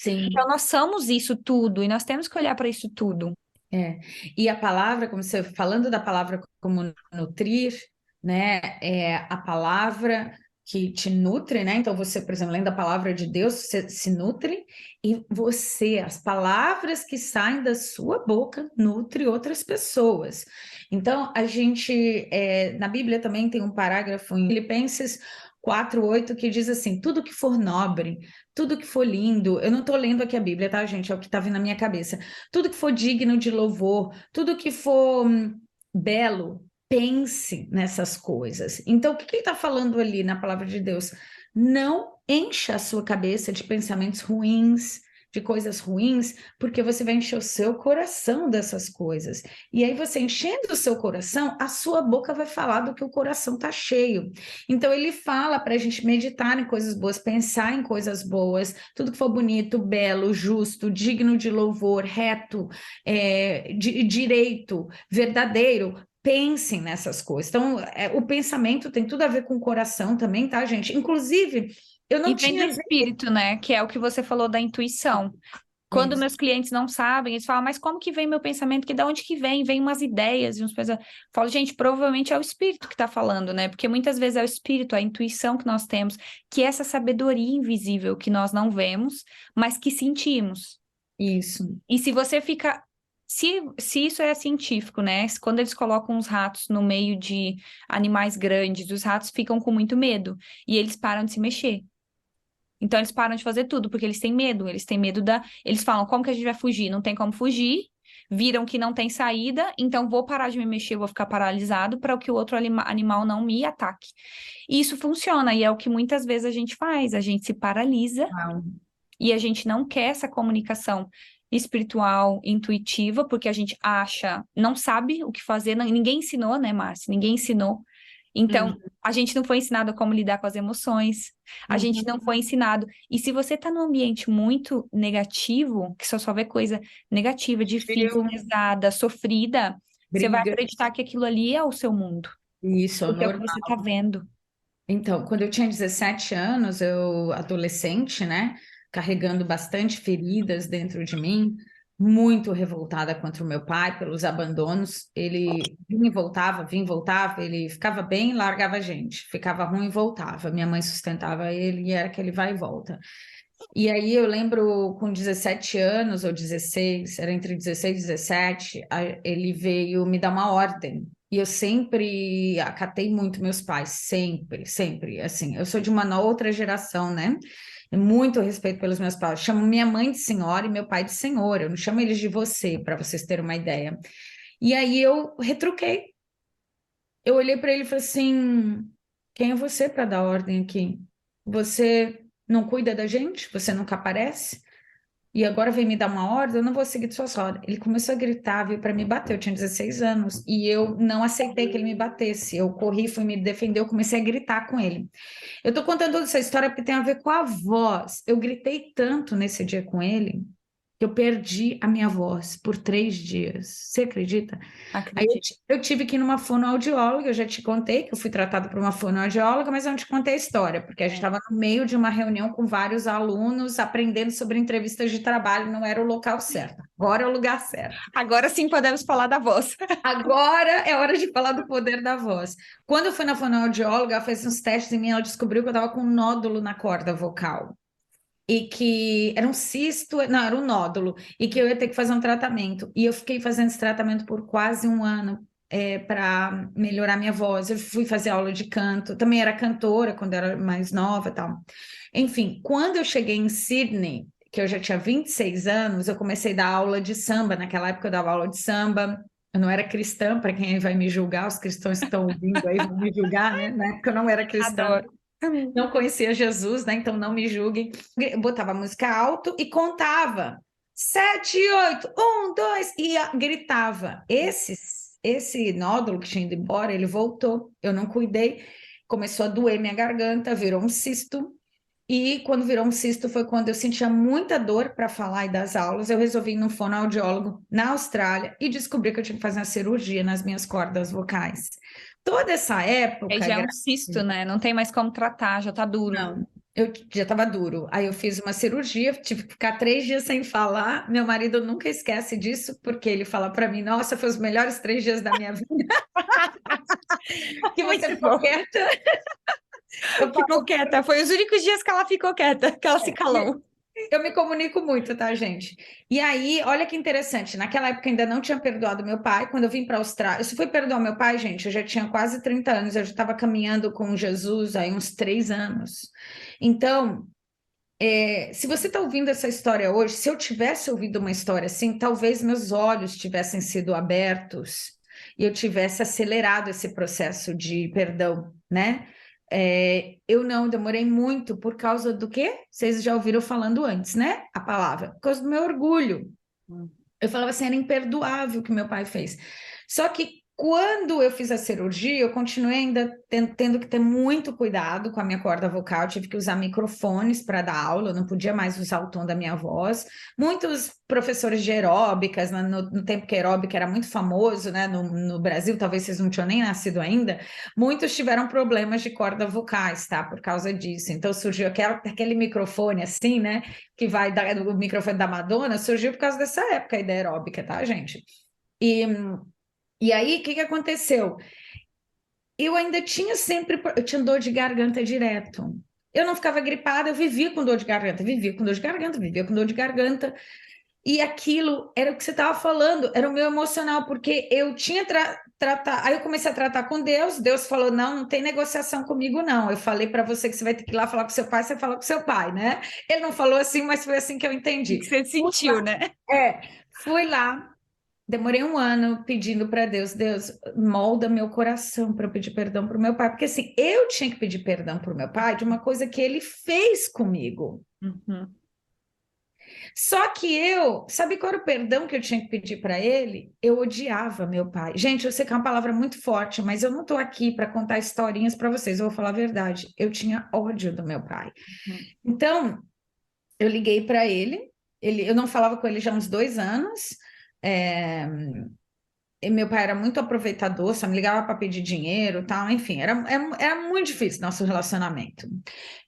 Então, Sim. nós somos isso tudo e nós temos que olhar para isso tudo. É. E a palavra, como você falando da palavra como nutrir, né? É a palavra que te nutre, né? Então você, por exemplo, lendo a palavra de Deus, você se nutre e você, as palavras que saem da sua boca, nutre outras pessoas. Então a gente, na Bíblia também tem um parágrafo em Filipenses 4:8, que diz assim: tudo que for nobre, tudo que for lindo, eu não estou lendo aqui a Bíblia, tá, gente? É o que está vindo na minha cabeça. Tudo que for digno de louvor, tudo que for belo, pense nessas coisas. Então, o que ele está falando ali na palavra de Deus? Não encha a sua cabeça de pensamentos ruins, de coisas ruins, porque você vai encher o seu coração dessas coisas. E aí, você enchendo o seu coração, a sua boca vai falar do que o coração está cheio. Então, ele fala para a gente meditar em coisas boas, pensar em coisas boas, tudo que for bonito, belo, justo, digno de louvor, reto, direito, verdadeiro. Pensem nessas coisas. Então, o pensamento tem tudo a ver com o coração também, tá, gente? Inclusive, eu E não vem do tinha. espírito, né? Que é o que você falou da intuição. Quando Isso. meus clientes não sabem, eles falam, mas como que vem meu pensamento? Que da onde que vem? Vem umas ideias e uns pensamentos. Eu falo, gente, provavelmente é o espírito que está falando, né? Porque muitas vezes é o espírito, a intuição que nós temos, que é essa sabedoria invisível que nós não vemos, mas que sentimos. Isso. E se você fica. Se isso é científico, né? Quando eles colocam os ratos no meio de animais grandes, os ratos ficam com muito medo e eles param de se mexer. Então eles param de fazer tudo, porque eles têm medo da. Eles falam, como que a gente vai fugir? Não tem como fugir, viram que não tem saída, então vou parar de me mexer, vou ficar paralisado para que o outro animal não me ataque. E isso funciona, e é o que muitas vezes a gente faz, a gente se paralisa Uau. e a gente não quer essa comunicação espiritual, intuitiva, porque a gente acha, não sabe o que fazer, ninguém ensinou, né, Márcia? Ninguém ensinou. Então, Uhum. a gente não foi ensinado a como lidar com as emoções, a gente não Uhum. foi ensinado. E se você tá num ambiente muito negativo, que só vê coisa negativa, difícil, Eu, pesada, sofrida, você vai briga. acreditar que aquilo ali é o seu mundo, Isso, porque é o que normal. você tá vendo. Então, quando eu tinha 17 anos, eu, adolescente, né, carregando bastante feridas dentro de mim, muito revoltada contra o meu pai pelos abandonos. Ele vinha e voltava, ele ficava bem, largava a gente, ficava ruim e voltava. Minha mãe sustentava ele e era aquele vai e volta. E aí eu lembro com 17 anos ou 16, era entre 16 e 17, ele veio me dar uma ordem. E eu sempre acatei muito meus pais, sempre, sempre. Assim, eu sou de uma outra geração, né? Muito respeito pelos meus pais. Eu chamo minha mãe de senhora e meu pai de senhor. Eu não chamo eles de você, para vocês terem uma ideia. E aí eu retruquei. Eu olhei para ele e falei assim: quem é você para dar ordem aqui? Você não cuida da gente? Você nunca aparece? E agora vem me dar uma ordem? Eu não vou seguir de suas ordens. Ele começou a gritar, veio para me bater. Eu tinha 16 anos e eu não aceitei que ele me batesse. Eu corri, fui me defender, eu comecei a gritar com ele. Eu estou contando toda essa história porque tem a ver com a voz. Eu gritei tanto nesse dia com ele que eu perdi a minha voz por 3 dias. Você acredita? Aí Acredito. eu tive que ir numa fonoaudióloga, eu já te contei que eu fui tratada por uma fonoaudióloga, mas eu não te contei a história, porque a gente estava no meio de uma reunião com vários alunos, aprendendo sobre entrevistas de trabalho, não era o local certo. Agora é o lugar certo. Agora sim podemos falar da voz. Agora é hora de falar do poder da voz. Quando eu fui na fonoaudióloga, ela fez uns testes em mim, ela descobriu que eu estava com um nódulo na corda vocal. E que era um cisto, não, era um nódulo, e que eu ia ter que fazer um tratamento. E eu fiquei fazendo esse tratamento por quase um ano, para melhorar minha voz. Eu fui fazer aula de canto, também era cantora quando era mais nova e tal. Enfim, quando eu cheguei em Sydney, que eu já tinha 26 anos, eu comecei a dar aula de samba. Naquela época eu dava aula de samba. Eu não era cristã, para quem vai me julgar, os cristãos que estão ouvindo aí vão me julgar, né? Na época eu não era cristã, Adoro. não conhecia Jesus, né? Então não me julguem. Eu botava a música alto e contava. 7, 8, 1, 2, e gritava. Esse nódulo que tinha ido embora, ele voltou. Eu não cuidei, começou a doer minha garganta, virou um cisto. E quando virou um cisto foi quando eu sentia muita dor para falar e dar as aulas. Eu resolvi ir num fonoaudiólogo na Austrália e descobri que eu tinha que fazer uma cirurgia nas minhas cordas vocais. Toda essa Aí época, já é um cisto, né? Não tem mais como tratar, já tá duro. não, eu já estava duro. Aí eu fiz uma cirurgia, tive que ficar 3 dias sem falar. Meu marido nunca esquece disso, porque ele fala para mim: Nossa, foi os melhores 3 dias da minha vida que você Muito ficou bom. quieta. Eu Ficou falo, quieta. Foi os únicos dias que ela ficou quieta, que ela se calou. Eu me comunico muito, tá, gente? E aí, olha que interessante, naquela época eu ainda não tinha perdoado meu pai, quando eu vim para a Austrália, eu só fui perdoar meu pai, gente, eu já tinha quase 30 anos, eu já estava caminhando com Jesus aí uns 3 anos. Então, se você está ouvindo essa história hoje, se eu tivesse ouvido uma história assim, talvez meus olhos tivessem sido abertos e eu tivesse acelerado esse processo de perdão, né? Eu não demorei muito por causa do quê? Vocês já ouviram falando antes, né? A palavra, por causa do meu orgulho. Eu falava assim, era imperdoável o que meu pai fez. Só que quando eu fiz a cirurgia, eu continuei ainda tendo que ter muito cuidado com a minha corda vocal, eu tive que usar microfones para dar aula, eu não podia mais usar o tom da minha voz. Muitos professores de aeróbicas, no tempo que a aeróbica era muito famoso, né, no Brasil, talvez vocês não tinham nem nascido ainda, muitos tiveram problemas de corda vocais, tá, por causa disso. Então surgiu aquele microfone assim, né, que vai dar o microfone da Madonna, surgiu por causa dessa época aí da aeróbica, tá, gente? E, e aí, o que que aconteceu? Eu ainda tinha sempre, eu tinha dor de garganta direto. Eu não ficava gripada, eu vivia com dor de garganta, vivia com dor de garganta, vivia com dor de garganta. E aquilo era o que você estava falando, era o meu emocional, porque eu tinha tratar. Aí eu comecei a tratar com Deus. Deus falou: não, não tem negociação comigo, não. Eu falei para você que você vai ter que ir lá falar com seu pai, você fala com seu pai, né? Ele não falou assim, mas foi assim que eu O entendi. que você sentiu, né? É, fui lá. Demorei um ano pedindo para Deus, Deus, molda meu coração para eu pedir perdão para o meu pai, porque assim, eu tinha que pedir perdão para o meu pai de uma coisa que ele fez comigo. Uhum. Só que sabe qual era o perdão que eu tinha que pedir para ele? Eu odiava meu pai. Gente, eu sei que é uma palavra muito forte, mas eu não estou aqui para contar historinhas para vocês, eu vou falar a verdade. Eu tinha ódio do meu pai. Uhum. Então, eu liguei para ele, eu não falava com ele já há uns 2 anos. é, E meu pai era muito aproveitador, só me ligava para pedir dinheiro, tal, enfim, era muito difícil nosso relacionamento.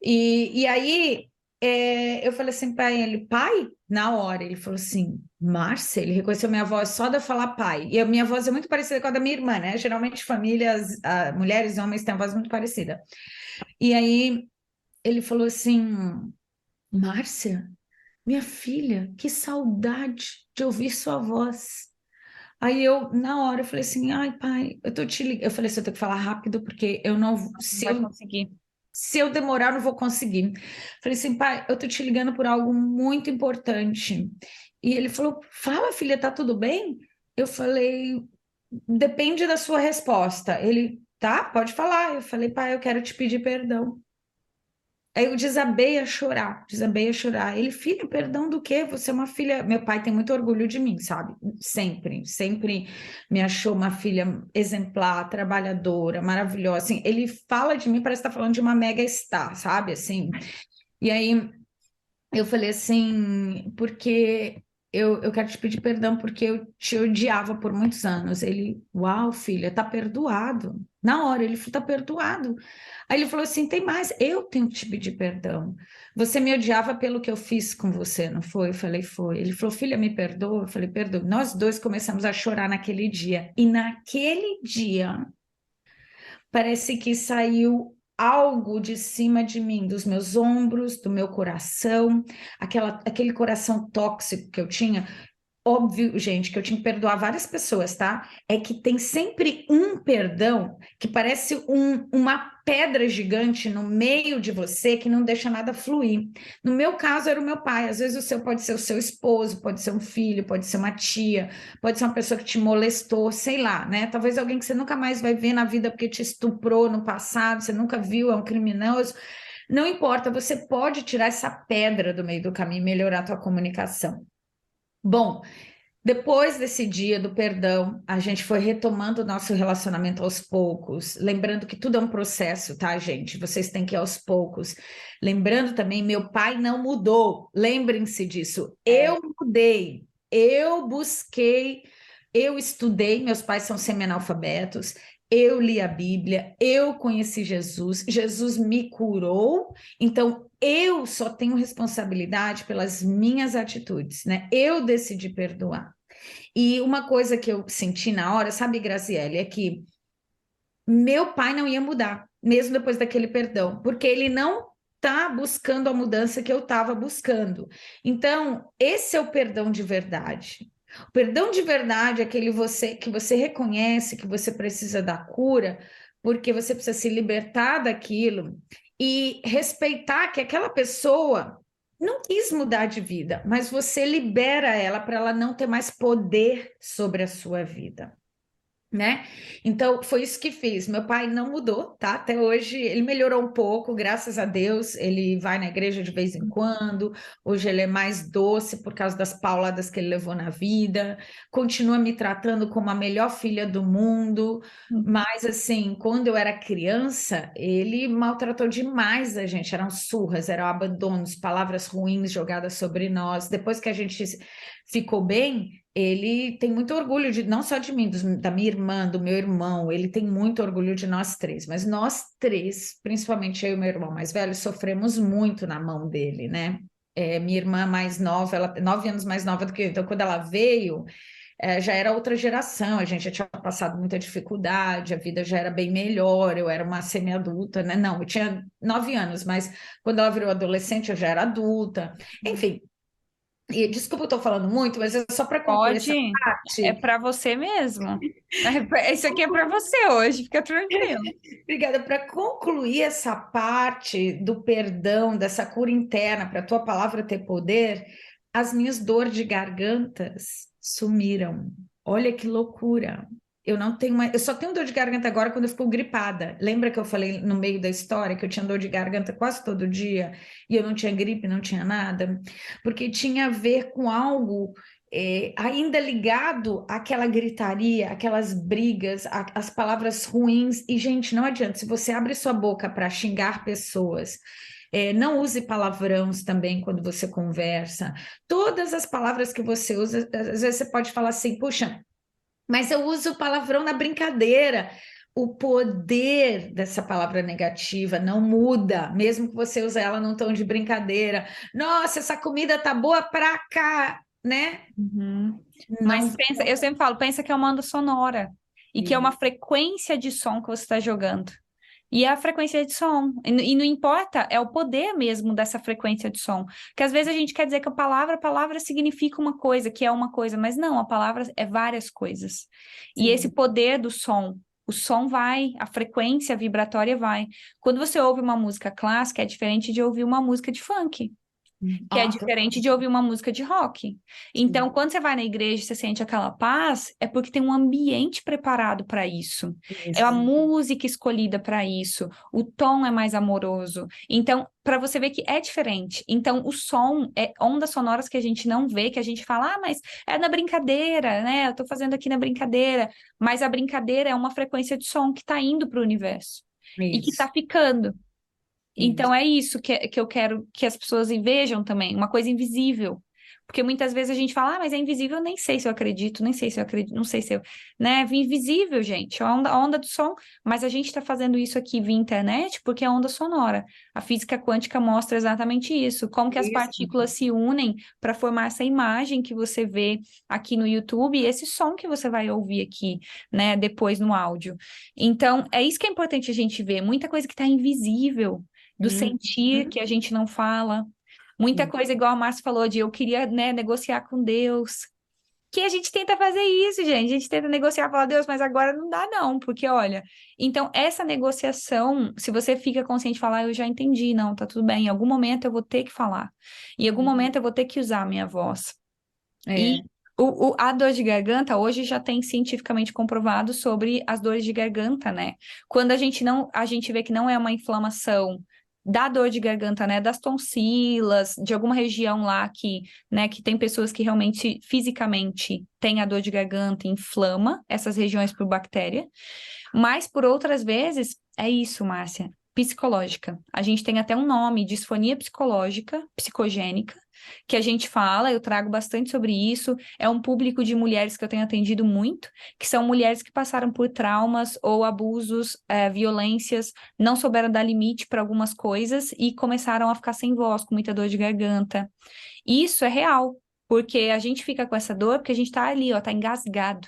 E aí eu falei assim para ele, pai, na hora, ele falou assim, Márcia, ele reconheceu minha voz só de eu falar pai. E a minha voz é muito parecida com a da minha irmã, né? Geralmente famílias, mulheres e homens têm uma voz muito parecida. E aí ele falou assim, Márcia, minha filha, que saudade de ouvir sua voz. Aí eu, na hora, eu falei assim, ai, pai, eu tô te ligando. Eu falei assim, eu tenho que falar rápido, porque eu não, Não vai conseguir. se eu demorar, eu não vou conseguir. Falei assim, pai, eu tô te ligando por algo muito importante. E ele falou, fala, filha, tá tudo bem? Eu falei, depende da sua resposta. Ele, tá, pode falar. Eu falei, pai, eu quero te pedir perdão. Aí eu desabei a chorar, desabei a chorar. Ele, filho, perdão do quê? Você é uma filha. Meu pai tem muito orgulho de mim, sabe? Sempre, sempre me achou uma filha exemplar, trabalhadora, maravilhosa. Assim, ele fala de mim, parece que tá falando de uma mega star, sabe? Assim. E aí eu falei assim, porque eu quero te pedir perdão porque eu te odiava por muitos anos. Ele, uau, filha, tá perdoado. Na hora, ele falou, tá perdoado. Aí ele falou assim: tem mais, eu tenho que te pedir perdão. Você me odiava pelo que eu fiz com você, não foi? Eu falei, foi. Ele falou, filha, me perdoa. Eu falei, perdoa. Nós dois começamos a chorar naquele dia. E naquele dia, parece que saiu algo de cima de mim, dos meus ombros, do meu coração, aquele coração tóxico que eu tinha. Óbvio, gente, que eu tinha que perdoar várias pessoas, tá? É que tem sempre um perdão que parece uma pedra gigante no meio de você que não deixa nada fluir. No meu caso, era o meu pai. Às vezes o seu pode ser o seu esposo, pode ser um filho, pode ser uma tia, pode ser uma pessoa que te molestou, sei lá, né? Talvez alguém que você nunca mais vai ver na vida porque te estuprou no passado, você nunca viu, é um criminoso. Não importa, você pode tirar essa pedra do meio do caminho e melhorar a tua comunicação. Bom, depois desse dia do perdão, a gente foi retomando o nosso relacionamento aos poucos, lembrando que tudo é um processo, tá, gente? Vocês têm que ir aos poucos. Lembrando também, meu pai não mudou, lembrem-se disso. É. Eu mudei, eu busquei, eu estudei, meus pais são semi-analfabetos, eu li a Bíblia, eu conheci Jesus, Jesus me curou, então eu só tenho responsabilidade pelas minhas atitudes, né? Eu decidi perdoar. E uma coisa que eu senti na hora, sabe, Graziele, é que meu pai não ia mudar, mesmo depois daquele perdão, porque ele não tá buscando a mudança que eu estava buscando. Então, esse é o perdão de verdade. O perdão de verdade é aquele você que você reconhece que você precisa da cura, porque você precisa se libertar daquilo e respeitar que aquela pessoa não quis mudar de vida, mas você libera ela para ela não ter mais poder sobre a sua vida, né? Então, foi isso que fiz. Meu pai não mudou, tá? Até hoje ele melhorou um pouco, graças a Deus. Ele vai na igreja de vez em quando. Hoje ele é mais doce por causa das pauladas que ele levou na vida. Continua me tratando como a melhor filha do mundo. Mas, assim, quando eu era criança, ele maltratou demais a gente. Eram surras, eram abandonos, palavras ruins jogadas sobre nós. Depois que a gente ficou bem, ele tem muito orgulho de, não só de mim, da minha irmã, do meu irmão, ele tem muito orgulho de nós três, mas nós três, principalmente eu e meu irmão mais velho, sofremos muito na mão dele, né? Minha irmã mais nova, ela 9 anos mais nova do que eu, então quando ela veio, já era outra geração, a gente já tinha passado muita dificuldade, a vida já era bem melhor, eu era uma semi-adulta, né? Não, eu tinha 9 anos, mas quando ela virou adolescente, eu já era adulta. Enfim, e desculpa, eu estou falando muito, mas é só para concluir essa Pode, é parte. para você mesmo. Isso aqui é para você hoje, fica tranquilo. Obrigada. Para concluir essa parte do perdão, dessa cura interna, para a tua palavra ter poder, as minhas dores de gargantas sumiram. Olha que loucura. Eu não tenho mais, eu só tenho dor de garganta agora quando eu fico gripada. Lembra que eu falei no meio da história que eu tinha dor de garganta quase todo dia e eu não tinha gripe, não tinha nada? Porque tinha a ver com algo ainda ligado àquela gritaria, aquelas brigas, as palavras ruins. E, gente, não adianta, se você abre sua boca para xingar pessoas, não use palavrões também quando você conversa. Todas as palavras que você usa, às vezes você pode falar assim, puxa, mas eu uso palavrão na brincadeira. O poder dessa palavra negativa não muda, mesmo que você use ela num tom de brincadeira. Nossa, essa comida tá boa pra cá, né? Uhum. Mas Não. pensa, eu sempre falo, pensa que é uma onda sonora e que é uma Isso. frequência de som que você está jogando. E é a frequência de som. E não importa, é o poder mesmo dessa frequência de som. Que às vezes a gente quer dizer que a palavra significa uma coisa, que é uma coisa, mas não, a palavra é várias coisas. E esse Sim. poder do som, o som vai, a frequência vibratória vai. Quando você ouve uma música clássica, é diferente de ouvir uma música de funk, que é diferente de ouvir uma música de rock. Então, Sim. quando você vai na igreja e você sente aquela paz, é porque tem um ambiente preparado para isso. É a Isso. música escolhida para isso. O tom é mais amoroso. Então, para você ver que é diferente. Então, o som é ondas sonoras que a gente não vê, que a gente fala, ah, mas é na brincadeira, né? Eu tô fazendo aqui na brincadeira. Mas a brincadeira é uma frequência de som que está indo para o universo e que Isso. está ficando. Isso. Então é isso que eu quero que as pessoas vejam também, uma coisa invisível. Porque muitas vezes a gente fala, ah, mas é invisível, eu nem sei se eu acredito, nem sei se eu acredito, não sei se eu. Né? Invisível, gente, a onda do som. Mas a gente está fazendo isso aqui via internet porque é onda sonora. A física quântica mostra exatamente isso. Como que as Isso. partículas se unem para formar essa imagem que você vê aqui no YouTube e esse som que você vai ouvir aqui, né, depois no áudio. Então, é isso que é importante a gente ver. Muita coisa que está invisível do Uhum. sentir que a gente não fala. Muita coisa, igual a Márcia falou, de eu queria, né, negociar com Deus. Que a gente tenta fazer isso, gente. A gente tenta negociar, falar, Deus, mas agora não dá, não, porque olha. Então, essa negociação, se você fica consciente de falar, eu já entendi, não, tá tudo bem. Em algum momento eu vou ter que falar. Em algum momento eu vou ter que usar a minha voz. E É. a dor de garganta hoje já tem cientificamente comprovado sobre as dores de garganta, né? Quando a gente não, a gente vê que não é uma inflamação da dor de garganta, né? Das tonsilas, de alguma região lá que, né, que tem pessoas que realmente fisicamente têm a dor de garganta, e inflama essas regiões por bactéria. Mas por outras vezes, é isso, Márcia, psicológica. A gente tem até um nome, disfonia psicológica, psicogênica, que a gente fala, eu trago bastante sobre isso. É um público de mulheres que eu tenho atendido muito, que são mulheres que passaram por traumas ou abusos, violências, não souberam dar limite para algumas coisas e começaram a ficar sem voz, com muita dor de garganta. Isso é real, porque a gente fica com essa dor porque a gente tá ali, ó, tá engasgado.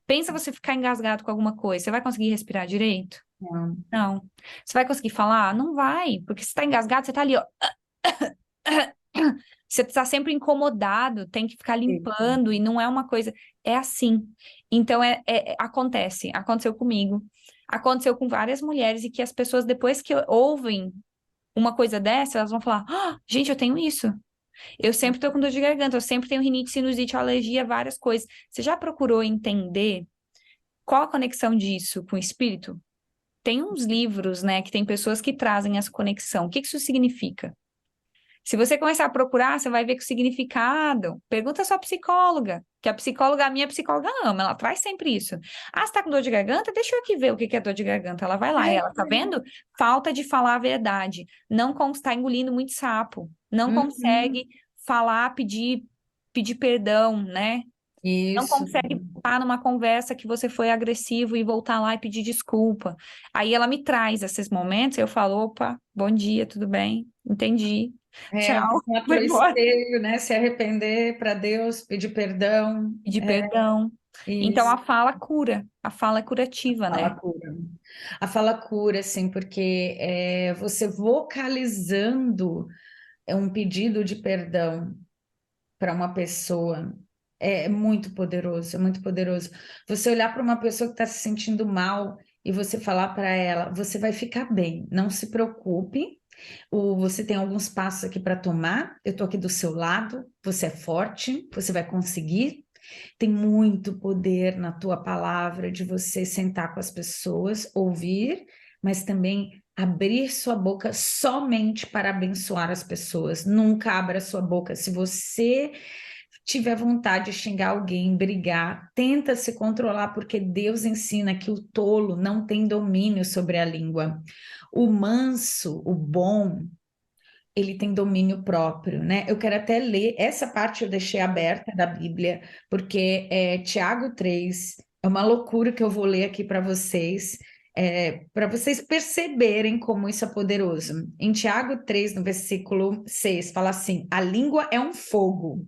Pensa você ficar engasgado com alguma coisa, você vai conseguir respirar direito? Não. Não. Você vai conseguir falar? Não vai, porque você tá engasgado, você tá ali, ó. Você está sempre incomodado, tem que ficar Isso. limpando, e não é uma coisa. É assim. Então, acontece. Aconteceu comigo. Aconteceu com várias mulheres, e que as pessoas, depois que ouvem uma coisa dessa, elas vão falar: "Ah, gente, eu tenho isso. Eu sempre tô com dor de garganta, eu sempre tenho rinite, sinusite, alergia, várias coisas." Você já procurou entender qual a conexão disso com o espírito? Tem uns livros, né, que tem pessoas que trazem essa conexão. O que que isso significa? Se você começar a procurar, você vai ver que o significado. Pergunta à sua psicóloga, que a minha psicóloga ama, ela traz sempre isso. Ah, você tá com dor de garganta? Deixa eu aqui ver o que que é dor de garganta. Ela vai lá e ela, tá vendo? Falta de falar a verdade. Não está engolindo muito sapo. Não Uhum. consegue falar, pedir perdão, né? Não Isso. consegue estar numa conversa que você foi agressivo e voltar lá e pedir desculpa. Aí ela me traz esses momentos, eu falo, opa, bom dia, tudo bem? Entendi. Tchau, Voltar vou para o embora. espelho, né? Se arrepender para Deus, pedir perdão. Pedir perdão. Então Isso. a fala cura, a fala é curativa, Fala né? cura. A fala cura, assim, porque você vocalizando um pedido de perdão para uma pessoa é muito poderoso, é muito poderoso. Você olhar para uma pessoa que está se sentindo mal e você falar para ela, você vai ficar bem, não se preocupe. Você tem alguns passos aqui para tomar. Eu estou aqui do seu lado. Você é forte, você vai conseguir. Tem muito poder na tua palavra de você sentar com as pessoas, ouvir, mas também abrir sua boca somente para abençoar as pessoas. Nunca abra sua boca. Se você tiver vontade de xingar alguém, brigar, tenta se controlar, porque Deus ensina que o tolo não tem domínio sobre a língua. O manso, o bom, ele tem domínio próprio, né? Eu quero até ler, essa parte eu deixei aberta da Bíblia, porque Tiago 3 é uma loucura que eu vou ler aqui para vocês perceberem como isso é poderoso. Em Tiago 3, no versículo 6, fala assim: a língua é um fogo,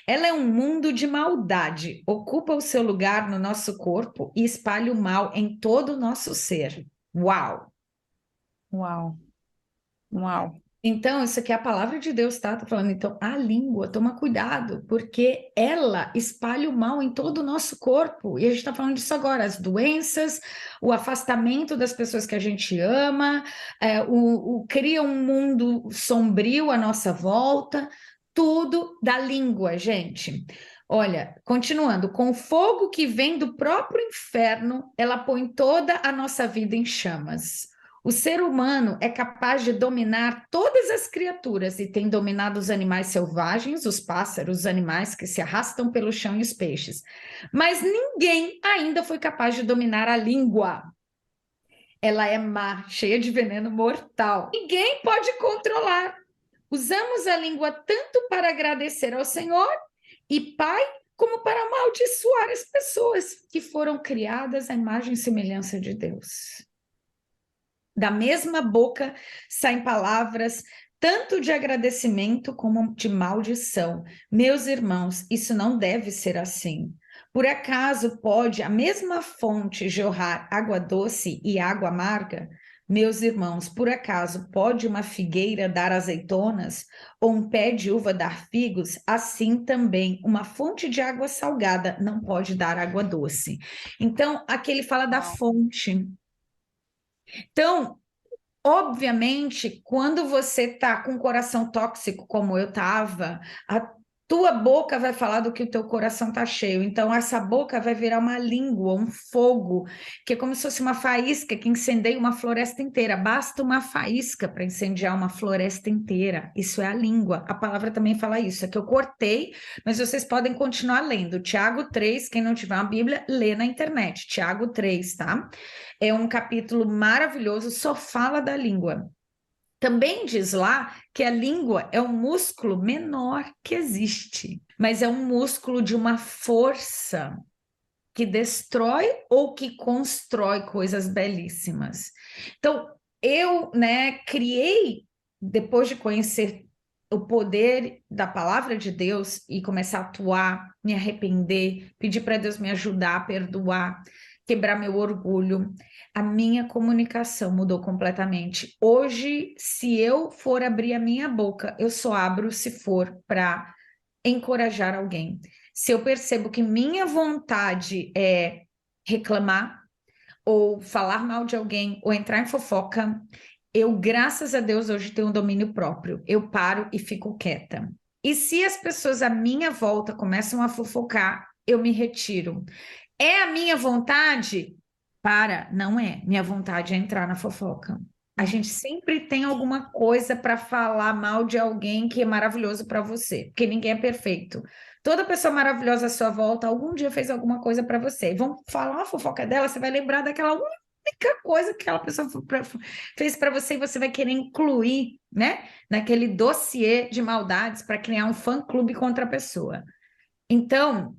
ela é um mundo de maldade, ocupa o seu lugar no nosso corpo e espalha o mal em todo o nosso ser. Uau! Uau, uau. Então, isso aqui é a palavra de Deus, tá? Tá falando, então, a língua, toma cuidado, porque ela espalha o mal em todo o nosso corpo. E a gente está falando disso agora, as doenças, o afastamento das pessoas que a gente ama, cria um mundo sombrio à nossa volta, tudo da língua, gente. Olha, continuando, com o fogo que vem do próprio inferno, ela põe toda a nossa vida em chamas. O ser humano é capaz de dominar todas as criaturas e tem dominado os animais selvagens, os pássaros, os animais que se arrastam pelo chão e os peixes. Mas ninguém ainda foi capaz de dominar a língua. Ela é má, cheia de veneno mortal. Ninguém pode controlar. Usamos a língua tanto para agradecer ao Senhor e Pai, como para amaldiçoar as pessoas que foram criadas à imagem e semelhança de Deus. Da mesma boca saem palavras tanto de agradecimento como de maldição. Meus irmãos, isso não deve ser assim. Por acaso pode a mesma fonte jorrar água doce e água amarga? Meus irmãos, por acaso pode uma figueira dar azeitonas ou um pé de uva dar figos? Assim também uma fonte de água salgada não pode dar água doce. Então, aqui ele fala da Uau. fonte. Então, obviamente, quando você está com um coração tóxico, como eu estava, a tua boca vai falar do que o teu coração está cheio. Então, essa boca vai virar uma língua, um fogo, que é como se fosse uma faísca que incendeia uma floresta inteira. Basta uma faísca para incendiar uma floresta inteira. Isso é a língua. A palavra também fala isso. É que eu cortei, mas vocês podem continuar lendo. Tiago 3, quem não tiver uma Bíblia, lê na internet. Tiago 3, tá? É um capítulo maravilhoso, só fala da língua. Também diz lá que a língua é o músculo menor que existe, mas é um músculo de uma força que destrói ou que constrói coisas belíssimas. Então, eu, né, criei, depois de conhecer o poder da palavra de Deus e começar a atuar, me arrepender, pedir para Deus me ajudar a perdoar, quebrar meu orgulho. A minha comunicação mudou completamente. Hoje, se eu for abrir a minha boca, eu só abro se for para encorajar alguém. Se eu percebo que minha vontade é reclamar, ou falar mal de alguém, ou entrar em fofoca, eu, graças a Deus, hoje tenho um domínio próprio. Eu paro e fico quieta. E se as pessoas à minha volta começam a fofocar, eu me retiro. É a minha vontade? Para, não é. Minha vontade é entrar na fofoca. A gente sempre tem alguma coisa para falar mal de alguém que é maravilhoso para você, porque ninguém é perfeito. Toda pessoa maravilhosa à sua volta algum dia fez alguma coisa para você. Vão falar uma fofoca dela, você vai lembrar daquela única coisa que aquela pessoa fez para você e você vai querer incluir, né, naquele dossiê de maldades para criar um fã-clube contra a pessoa. Então,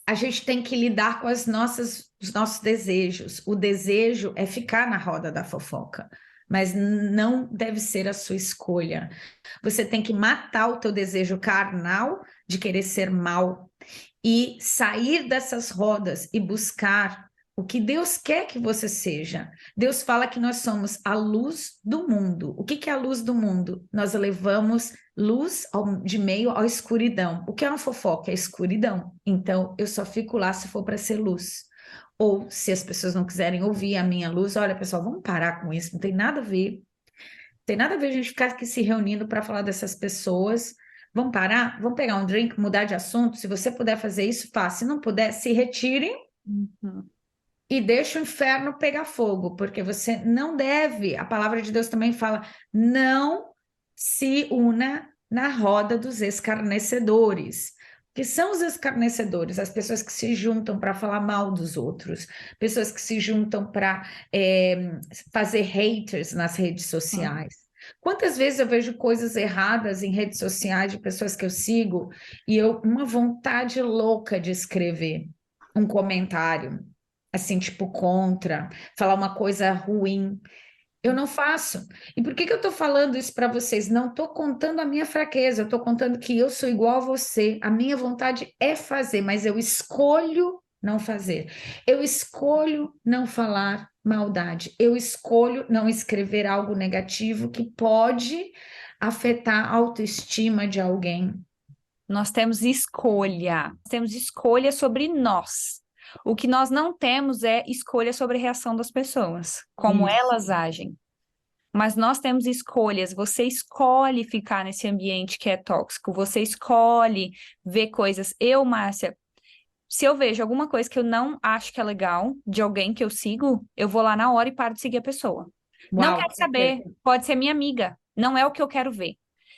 a gente tem que lidar com os nossos desejos. O desejo é ficar na roda da fofoca, mas não deve ser a sua escolha. Você tem que matar o teu desejo carnal de querer ser mal e sair dessas rodas e buscar o que Deus quer que você seja. Deus fala que nós somos a luz do mundo. O que que é a luz do mundo? Nós levamos luz de meio à escuridão. O que é uma fofoca? É escuridão. Então, eu só fico lá se for para ser luz. Ou se as pessoas não quiserem ouvir a minha luz, olha, pessoal, vamos parar com isso, não tem nada a ver. Não tem nada a ver a gente ficar aqui se reunindo para falar dessas pessoas. Vamos parar? Vamos pegar um drink, mudar de assunto? Se você puder fazer isso, faça. Se não puder, se retire Uhum. e deixa o inferno pegar fogo, porque você não deve, a palavra de Deus também fala, não se una na roda dos escarnecedores. Que são os escarnecedores? As pessoas que se juntam para falar mal dos outros, pessoas que se juntam para fazer haters nas redes sociais. Quantas vezes eu vejo coisas erradas em redes sociais de pessoas que eu sigo e eu uma vontade louca de escrever um comentário assim, tipo, contra, falar uma coisa ruim. Eu não faço. E por que que eu estou falando isso para vocês? Não estou contando a minha fraqueza, eu estou contando que eu sou igual a você. A minha vontade é fazer, mas eu escolho não fazer. Eu escolho não falar maldade. Eu escolho não escrever algo negativo que pode afetar a autoestima de alguém. Nós temos escolha sobre nós. O que nós não temos é escolha sobre a reação das pessoas, como Isso. elas agem. Mas nós temos escolhas. Você escolhe ficar nesse ambiente que é tóxico, você escolhe ver coisas. Eu, Márcia, se eu vejo alguma coisa que eu não acho que é legal de alguém que eu sigo, eu vou lá na hora e paro de seguir a pessoa. Não Uau, quero saber, perfeito. pode ser minha amiga, não é o que eu quero ver.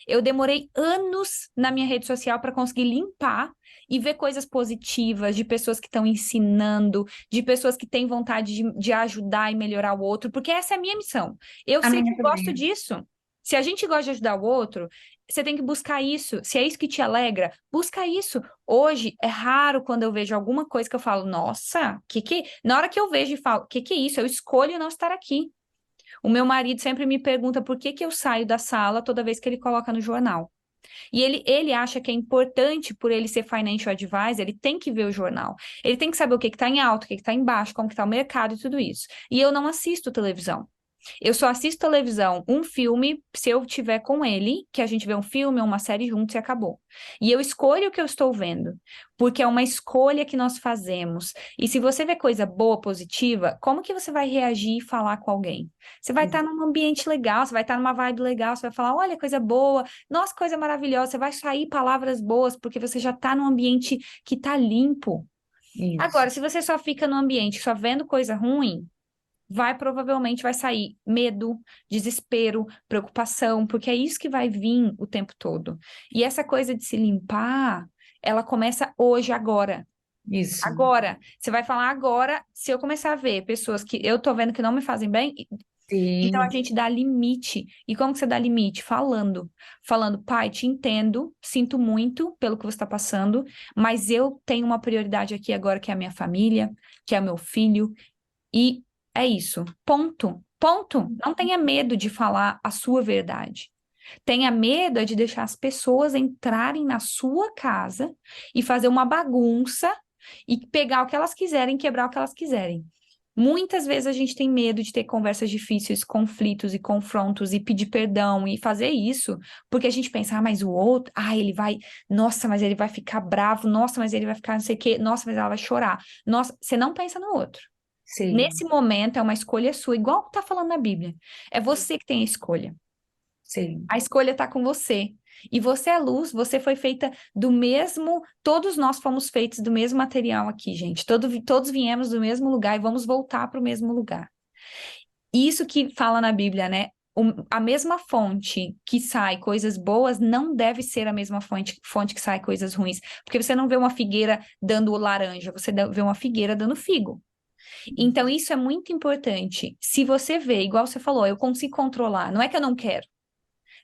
Eu demorei anos na minha rede social para conseguir limpar e ver coisas positivas de pessoas que estão ensinando, de pessoas que têm vontade de ajudar e melhorar o outro, porque essa é a minha missão. Eu A sei que minha eu gosto também. disso. Se a gente gosta de ajudar o outro, você tem que buscar isso. Se é isso que te alegra, busca isso. Hoje é raro quando eu vejo alguma coisa que eu falo, nossa, na hora que eu vejo e falo, que é isso? Eu escolho não estar aqui. O meu marido sempre me pergunta por que que eu saio da sala toda vez que ele coloca no jornal. E ele acha que é importante, por ele ser financial advisor, ele tem que ver o jornal. Ele tem que saber o que está em alto, o que está em baixo, como está o mercado e tudo isso. E eu não assisto televisão. Eu só assisto televisão, um filme, se eu tiver com ele, que a gente vê um filme ou uma série juntos e acabou. E eu escolho o que eu estou vendo, porque é uma escolha que nós fazemos. E se você vê coisa boa, positiva, como que você vai reagir e falar com alguém? Você vai estar num ambiente legal, você vai estar numa vibe legal, você vai falar, olha, coisa boa, nossa, coisa maravilhosa, você vai sair palavras boas, porque você já está num ambiente que está limpo. Isso. Agora, se você só fica no ambiente só vendo coisa ruim, provavelmente vai sair medo, desespero, preocupação, porque é isso que vai vir o tempo todo. E essa coisa de se limpar, ela começa hoje, agora. Isso. Agora, você vai falar agora, se eu começar a ver pessoas que eu tô vendo que não me fazem bem, então a Sim. gente dá limite. E como que você dá limite? Falando. Falando, pai, te entendo, sinto muito pelo que você está passando, mas eu tenho uma prioridade aqui agora que é a minha família, que é o meu filho, e é isso. Ponto. Ponto. Não tenha medo de falar a sua verdade. Tenha medo é de deixar as pessoas entrarem na sua casa e fazer uma bagunça e pegar o que elas quiserem, quebrar o que elas quiserem. Muitas vezes a gente tem medo de ter conversas difíceis, conflitos e confrontos e pedir perdão e fazer isso, porque a gente pensa, mas o outro, ele vai, nossa, mas ele vai ficar bravo, nossa, mas ele vai ficar não sei o quê, nossa, mas ela vai chorar. Nossa, você não pensa no outro. Sim, Nesse momento é uma escolha sua, igual tá falando na Bíblia. É você que tem a escolha. sim. A escolha está com você. E você é luz, você foi feita do mesmo. Todos nós fomos feitos do mesmo material aqui, gente. Todos viemos do mesmo lugar e vamos voltar para o mesmo lugar. Isso que fala na Bíblia, né? A mesma fonte que sai coisas boas não deve ser a mesma fonte que sai coisas ruins. Porque você não vê uma figueira dando laranja, você vê uma figueira dando figo. Então, isso é muito importante. Se você vê, igual você falou, eu consigo controlar. Não é que eu não quero.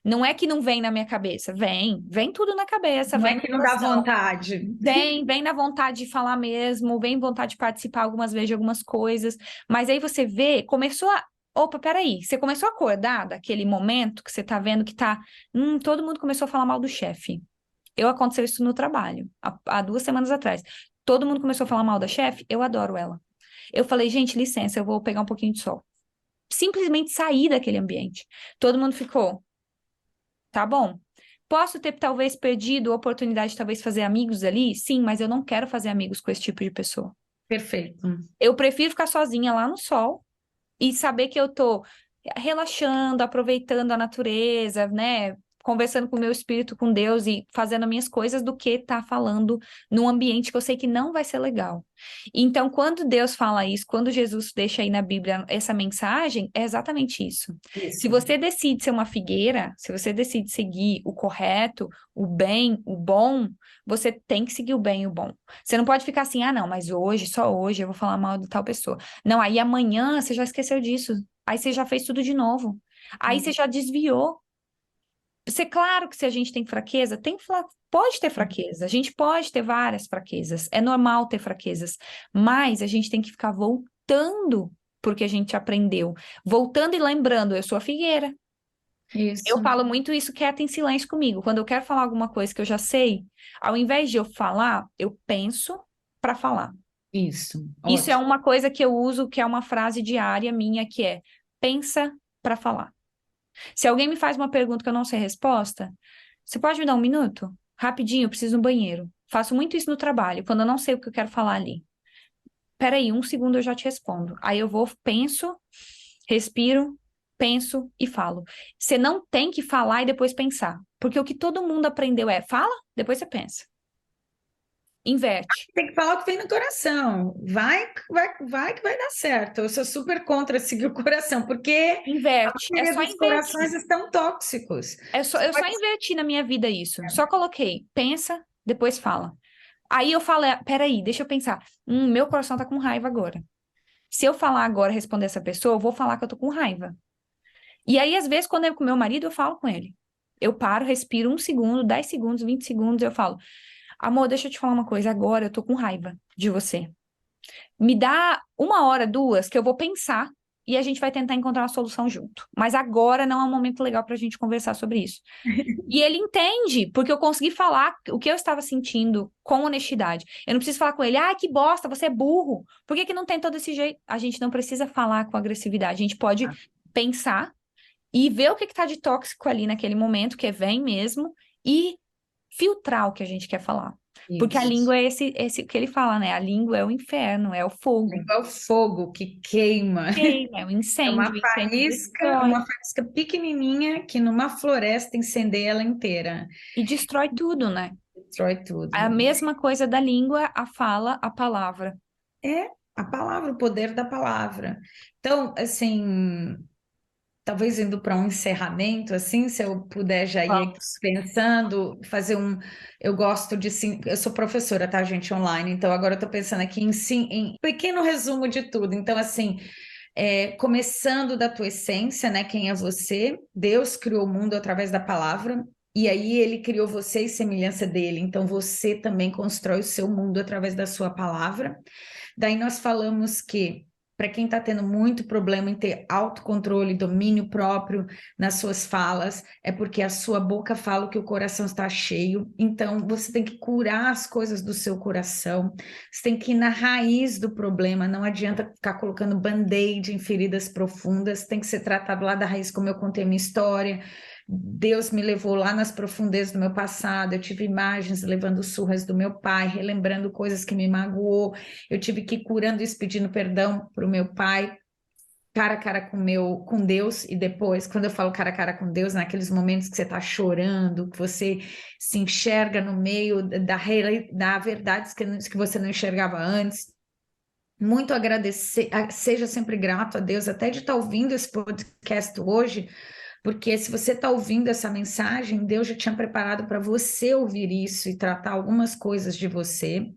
Não é que não vem na minha cabeça, vem tudo na cabeça, Não vem é no que não dá coração, vontade. vem na vontade de falar mesmo, vem vontade de participar algumas vezes de algumas coisas, mas aí você vê, opa, peraí, você começou a acordar daquele momento que você tá vendo que todo mundo começou a falar mal do chefe. Aconteceu isso no trabalho, há 2 semanas atrás. Todo mundo começou a falar mal da chefe, eu adoro ela. Eu falei, gente, licença, eu vou pegar um pouquinho de sol. Simplesmente sair daquele ambiente. Todo mundo ficou. Tá bom. Posso ter talvez perdido a oportunidade de talvez fazer amigos ali? Sim, mas eu não quero fazer amigos com esse tipo de pessoa. Perfeito. Eu prefiro ficar sozinha lá no sol e saber que eu tô relaxando, aproveitando a natureza, né? Conversando com o meu espírito, com Deus e fazendo as minhas coisas, do que tá falando num ambiente que eu sei que não vai ser legal. Então, quando Deus fala isso, quando Jesus deixa aí na Bíblia essa mensagem, é exatamente isso. Se Isso. você decide ser uma figueira, se você decide seguir o correto, o bem, o bom, você tem que seguir o bem e o bom. Você não pode ficar assim, não, mas hoje, só hoje, eu vou falar mal de tal pessoa. Não, aí amanhã você já esqueceu disso. Aí você já fez tudo de novo. Aí você já desviou. Claro que se a gente tem fraqueza, pode ter fraqueza. A gente pode ter várias fraquezas. É normal ter fraquezas. Mas a gente tem que ficar voltando porque a gente aprendeu. Voltando e lembrando, eu sou a figueira. Eu Isso. falo muito isso quieta em silêncio comigo. Quando eu quero falar alguma coisa que eu já sei, ao invés de eu falar, eu penso para falar. Isso. Isso é Ótimo. uma coisa que eu uso, que é uma frase diária minha, que é pensa para falar. Se alguém me faz uma pergunta que eu não sei a resposta, você pode me dar um minuto? Rapidinho, eu preciso ir no banheiro. Faço muito isso no trabalho, quando eu não sei o que eu quero falar ali. Peraí, um segundo eu já te respondo. Aí eu vou, penso, respiro, penso e falo. Você não tem que falar e depois pensar. Porque o que todo mundo aprendeu é fala, depois você pensa. Inverte. Tem que falar o que vem no coração. Vai que vai dar certo. Eu sou super contra seguir o coração, porque a Inverte. É maioria só dos corações invertir. estão tóxicos. Eu só inverti na minha vida isso. Só coloquei, pensa, depois fala. Aí eu falo, peraí, deixa eu pensar. Meu coração tá com raiva agora. Se eu falar agora, responder essa pessoa, eu vou falar que eu tô com raiva. E aí, às vezes, quando é com meu marido, eu falo com ele. Eu paro, respiro 1 segundo, 10 segundos, 20 segundos, eu falo, amor, deixa eu te falar uma coisa, agora eu tô com raiva de você. Me dá 1 hora, 2, que eu vou pensar e a gente vai tentar encontrar uma solução junto. Mas agora não é um momento legal pra gente conversar sobre isso. E ele entende, porque eu consegui falar o que eu estava sentindo com honestidade. Eu não preciso falar com ele, que bosta, você é burro. Por que que não tem todo esse jeito? A gente não precisa falar com agressividade. A gente pode pensar e ver o que que tá de tóxico ali naquele momento, que vem mesmo, e filtrar o que a gente quer falar. Porque a Isso. língua é esse que ele fala, né? A língua é o inferno, é o fogo. Igual fogo que queima. Queima, é o incêndio. O incêndio destrói. Uma faísca pequenininha que numa floresta incendeia ela inteira. E destrói tudo, né? Destrói A tudo. mesma coisa da língua, a fala, a palavra. É a palavra, o poder da palavra. Então, assim, talvez indo para um encerramento, assim, se eu puder já ir aqui Vamos. pensando, fazer um. Eu gosto de. Eu sou professora, tá, gente, online, então agora eu estou pensando aqui em pequeno resumo de tudo. Então, assim, começando da tua essência, né? Quem é você? Deus criou o mundo através da palavra. E aí ele criou você e semelhança dele. Então você também constrói o seu mundo através da sua palavra. Daí nós falamos que para quem está tendo muito problema em ter autocontrole, domínio próprio nas suas falas, é porque a sua boca fala o que o coração está cheio. Então, você tem que curar as coisas do seu coração, você tem que ir na raiz do problema, não adianta ficar colocando band-aid em feridas profundas, tem que ser tratado lá da raiz, como eu contei minha história. Deus me levou lá nas profundezas do meu passado, eu tive imagens levando surras do meu pai, relembrando coisas que me magoou, eu tive que ir curando isso, pedindo perdão para o meu pai, cara a cara com Deus, e depois, quando eu falo cara a cara com Deus, naqueles momentos que você está chorando, que você se enxerga no meio da verdades que você não enxergava antes, muito agradecer, seja sempre grato a Deus, até de estar ouvindo esse podcast hoje, porque se você está ouvindo essa mensagem, Deus já tinha preparado para você ouvir isso e tratar algumas coisas de você,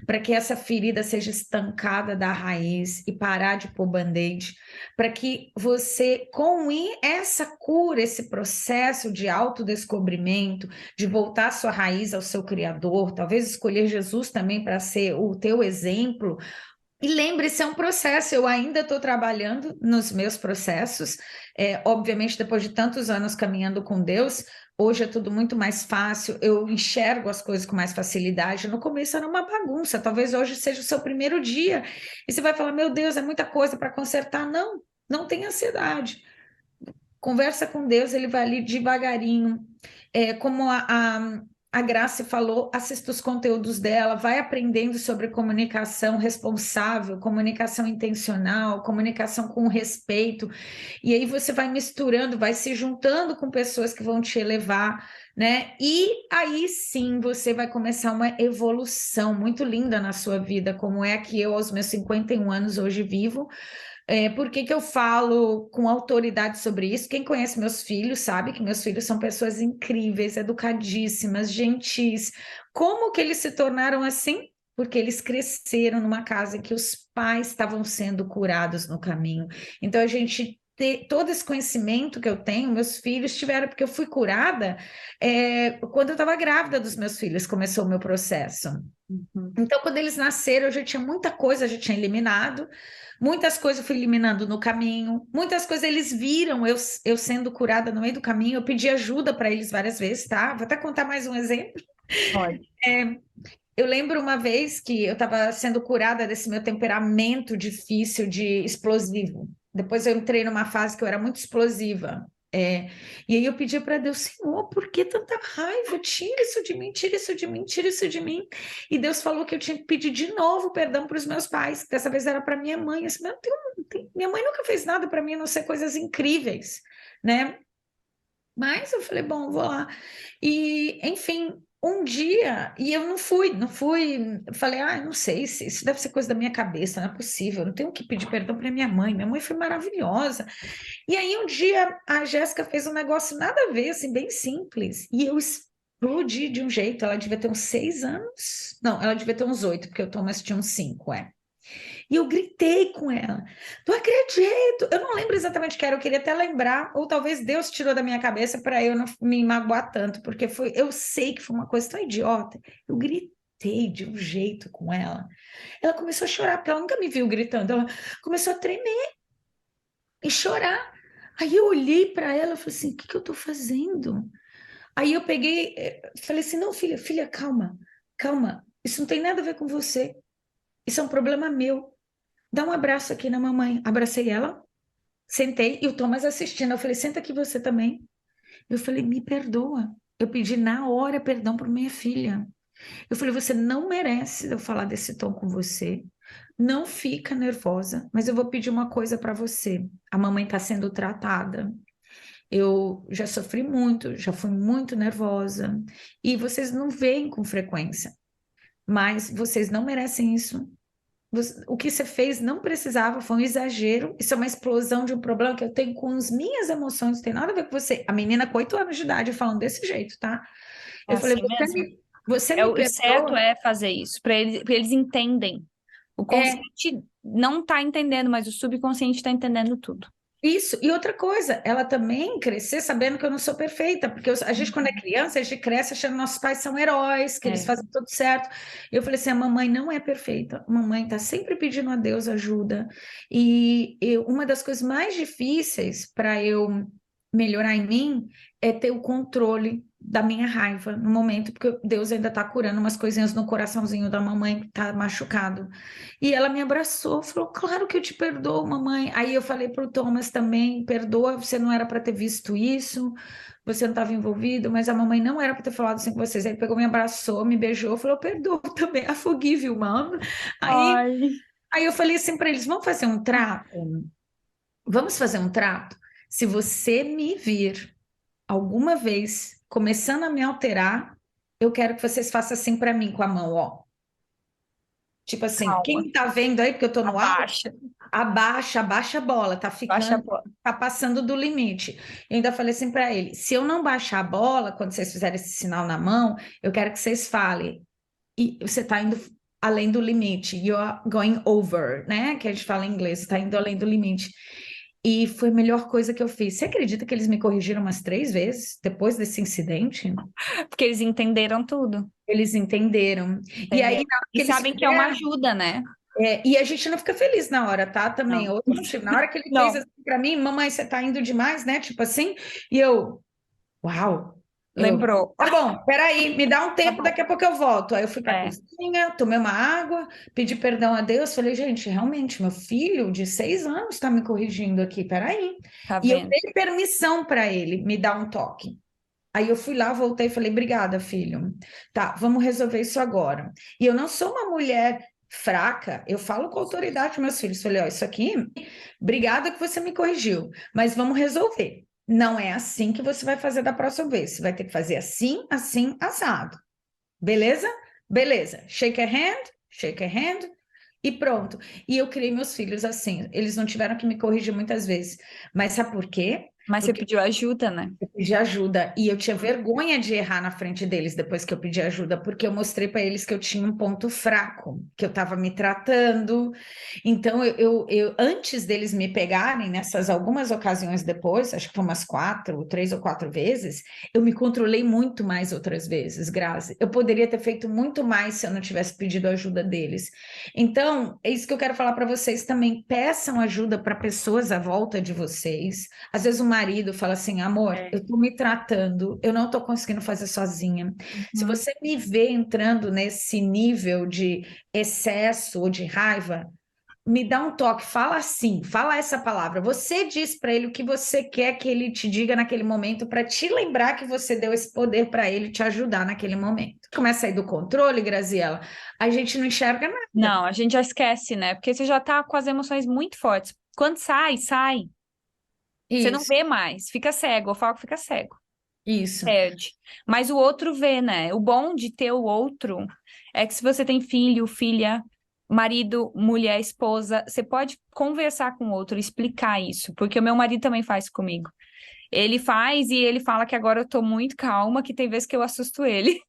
para que essa ferida seja estancada da raiz e parar de pôr band-aid, para que você, essa cura, esse processo de autodescobrimento, de voltar à sua raiz, ao seu Criador, talvez escolher Jesus também para ser o teu exemplo. E lembre-se, é um processo, eu ainda estou trabalhando nos meus processos, obviamente depois de tantos anos caminhando com Deus, hoje é tudo muito mais fácil, eu enxergo as coisas com mais facilidade, no começo era uma bagunça, talvez hoje seja o seu primeiro dia, e você vai falar, meu Deus, é muita coisa para consertar, não, não tenha ansiedade, conversa com Deus, ele vai ali devagarinho, como a Grace falou, assista os conteúdos dela, vai aprendendo sobre comunicação responsável, comunicação intencional, comunicação com respeito, e aí você vai misturando, vai se juntando com pessoas que vão te elevar, né? E aí sim você vai começar uma evolução muito linda na sua vida, como é que eu, aos meus 51 anos, hoje vivo. Por que que eu falo com autoridade sobre isso? Quem conhece meus filhos sabe que meus filhos são pessoas incríveis, educadíssimas, gentis. Como que eles se tornaram assim? Porque eles cresceram numa casa em que os pais estavam sendo curados no caminho. Então, a gente ter todo esse conhecimento que eu tenho, meus filhos tiveram, porque eu fui curada quando eu estava grávida dos meus filhos, começou o meu processo. Uhum. Então, quando eles nasceram, eu já tinha muita coisa, já tinha eliminado, muitas coisas eu fui eliminando no caminho, muitas coisas eles viram eu sendo curada no meio do caminho, eu pedi ajuda para eles várias vezes, tá? Vou até contar mais um exemplo. Pode. Eu lembro uma vez que eu estava sendo curada desse meu temperamento difícil de explosivo. Depois eu entrei numa fase que eu era muito explosiva. E aí eu pedi para Deus, Senhor, por que tanta raiva? Tira isso de mim, tira isso de mim, tira isso de mim. E Deus falou que eu tinha que pedir de novo perdão para os meus pais. Dessa vez era para minha mãe. Eu disse, minha mãe nunca fez nada para mim, a não ser coisas incríveis, né? Mas eu falei, bom, vou lá. E, enfim, um dia, e eu não fui, falei, não sei, se isso deve ser coisa da minha cabeça, não é possível, eu não tenho que pedir perdão para minha mãe foi maravilhosa. E aí um dia a Jéssica fez um negócio nada a ver, assim, bem simples, e eu explodi de um jeito, ela devia ter uns 6 anos, não, ela devia ter uns 8, porque o Thomas tinha uns 5, e eu gritei com ela. Não acredito! Eu não lembro exatamente o que era, eu queria até lembrar, ou talvez Deus tirou da minha cabeça para eu não me magoar tanto, porque eu sei que foi uma coisa tão idiota. Eu gritei de um jeito com ela. Ela começou a chorar, porque ela nunca me viu gritando. Ela começou a tremer e chorar. Aí eu olhei para ela e falei assim: o que que eu estou fazendo? Aí eu peguei, falei assim: não, filha, calma, calma, isso não tem nada a ver com você. Isso é um problema meu. Dá um abraço aqui na mamãe. Abracei ela, sentei e o Thomas assistindo. Eu falei, senta aqui você também. Eu falei, me perdoa. Eu pedi na hora perdão para minha filha. Eu falei, você não merece eu falar desse tom com você. Não fica nervosa, mas eu vou pedir uma coisa para você. A mamãe está sendo tratada. Eu já sofri muito, já fui muito nervosa. E vocês não veem com frequência. Mas vocês não merecem isso. O que você fez não precisava, foi um exagero. Isso é uma explosão de um problema que eu tenho com as minhas emoções, não tem nada a ver com você. A menina com 8 anos de idade falando desse jeito, tá? É Eu falei, assim mesmo. você É me o certo perdoa? é fazer isso, para eles entendem. O É, consciente não está entendendo, mas o subconsciente está entendendo tudo. Isso, e outra coisa, ela também crescer sabendo que eu não sou perfeita, porque a gente, quando é criança, a gente cresce achando que nossos pais são heróis, que eles É. fazem tudo certo. Eu falei assim: a mamãe não é perfeita, a mamãe está sempre pedindo a Deus ajuda. Uma das coisas mais difíceis para eu melhorar em mim é ter o controle da minha raiva no momento, porque Deus ainda está curando umas coisinhas no coraçãozinho da mamãe que está machucado. E ela me abraçou, falou: Claro que eu te perdoo, mamãe. Aí eu falei para o Thomas também: Perdoa, você não era para ter visto isso, você não estava envolvido, mas a mamãe não era para ter falado assim com vocês. Aí ele pegou, me abraçou, me beijou, falou: Perdoo também, I forgive you, mom. Aí, Ai, aí eu falei assim para eles: Vamos fazer um trato? Vamos fazer um trato? Se você me vir alguma vez começando a me alterar, eu quero que vocês façam assim para mim com a mão, ó. Tipo assim, calma. quem tá vendo aí, porque eu tô no áudio, Abaixa. abaixa, abaixa a bola, tá Baixa a ficando, bola. tá passando do limite. Eu ainda falei assim para ele: se eu não baixar a bola, quando vocês fizerem esse sinal na mão, eu quero que vocês falem. E você tá indo além do limite. You're going over, né? Que a gente fala em inglês, tá indo além do limite. E foi a melhor coisa que eu fiz. Você acredita que eles me corrigiram umas 3 vezes depois desse incidente? Porque eles entenderam tudo. Eles entenderam. E aí, Entendeu? na hora E que eles sabem que é uma fizeram, ajuda, né? e a gente não fica feliz na hora, tá? Também, Não. outro motivo. Na hora que ele fez Não. assim pra mim: Mamãe, você tá indo demais, né? Tipo assim, e eu, uau. Lembrou. Tá bom, peraí, me dá um Tá tempo, bom. daqui a pouco eu volto. Aí eu fui pra É, cozinha, tomei uma água, pedi perdão a Deus, falei: Gente, realmente, meu filho de 6 anos tá me corrigindo aqui, peraí. tá E eu vendo? dei permissão para ele me dar um toque. Aí eu fui lá, voltei e falei: Obrigada, filho. Tá, vamos resolver isso agora. E eu não sou uma mulher fraca, eu falo com autoridade para meus filhos. Falei: Ó, isso aqui, obrigada que você me corrigiu, mas vamos resolver. Não é assim que você vai fazer da próxima vez. Você vai ter que fazer assim, assim, assado. Beleza? Beleza. Shake a hand e pronto. E eu criei meus filhos assim. Eles não tiveram que me corrigir muitas vezes. Mas sabe por quê? Mas você Porque pediu ajuda, né? eu pedi ajuda e eu tinha vergonha de errar na frente deles depois que eu pedi ajuda, porque eu mostrei para eles que eu tinha um ponto fraco, que eu estava me tratando. Então, antes deles me pegarem nessas algumas ocasiões depois, acho que foi umas 3 ou 4 vezes, eu me controlei muito mais outras vezes, Grazi. Eu poderia ter feito muito mais se eu não tivesse pedido ajuda deles. Então, é isso que eu quero falar para vocês também. Peçam ajuda para pessoas à volta de vocês. Às vezes o marido fala assim: Amor, É. eu estou me tratando, eu não estou conseguindo fazer sozinha. Se Uhum. você me vê entrando nesse nível de excesso ou de raiva, me dá um toque, fala assim, fala essa palavra. Você diz para ele o que você quer que ele te diga naquele momento, para te lembrar que você deu esse poder para ele te ajudar naquele momento. Começa a sair do controle, Graziela, a gente não enxerga nada. Não, a gente já esquece, né? Porque você já tá com as emoções muito fortes. Quando sai, sai. Você não Isso, vê mais, fica cego. O foco fica cego. isso. Perde. Mas o outro vê, né? O bom de ter o outro é que se você tem filho, filha, marido, mulher, esposa, você pode conversar com o outro, explicar isso, porque o meu marido também faz comigo. Ele faz e ele fala que agora eu tô muito calma, que tem vezes que eu assusto ele.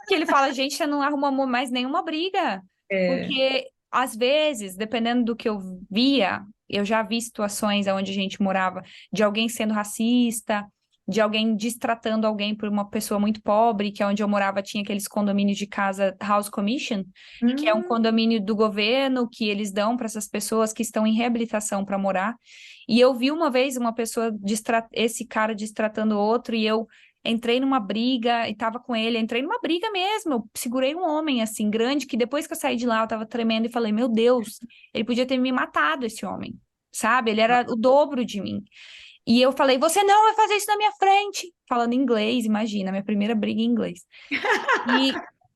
Que ele fala: Gente, você não arruma mais nenhuma briga. É. Porque às vezes, dependendo do que eu via, eu já vi situações onde a gente morava de alguém sendo racista, de alguém destratando alguém por uma pessoa muito pobre, que é onde eu morava tinha aqueles condomínios de casa House Commission, que é um Hum, condomínio do governo que eles dão para essas pessoas que estão em reabilitação para morar. E eu vi uma vez uma pessoa, esse cara destratando outro, e eu entrei numa briga e tava com ele, entrei numa briga mesmo. Eu segurei um homem assim grande que depois que eu saí de lá eu tava tremendo e falei: Meu Deus, ele podia ter me matado, esse homem. Sabe? Ele era o dobro de mim. E eu falei: Você não vai fazer isso na minha frente. Falando inglês, imagina, minha primeira briga em inglês. E,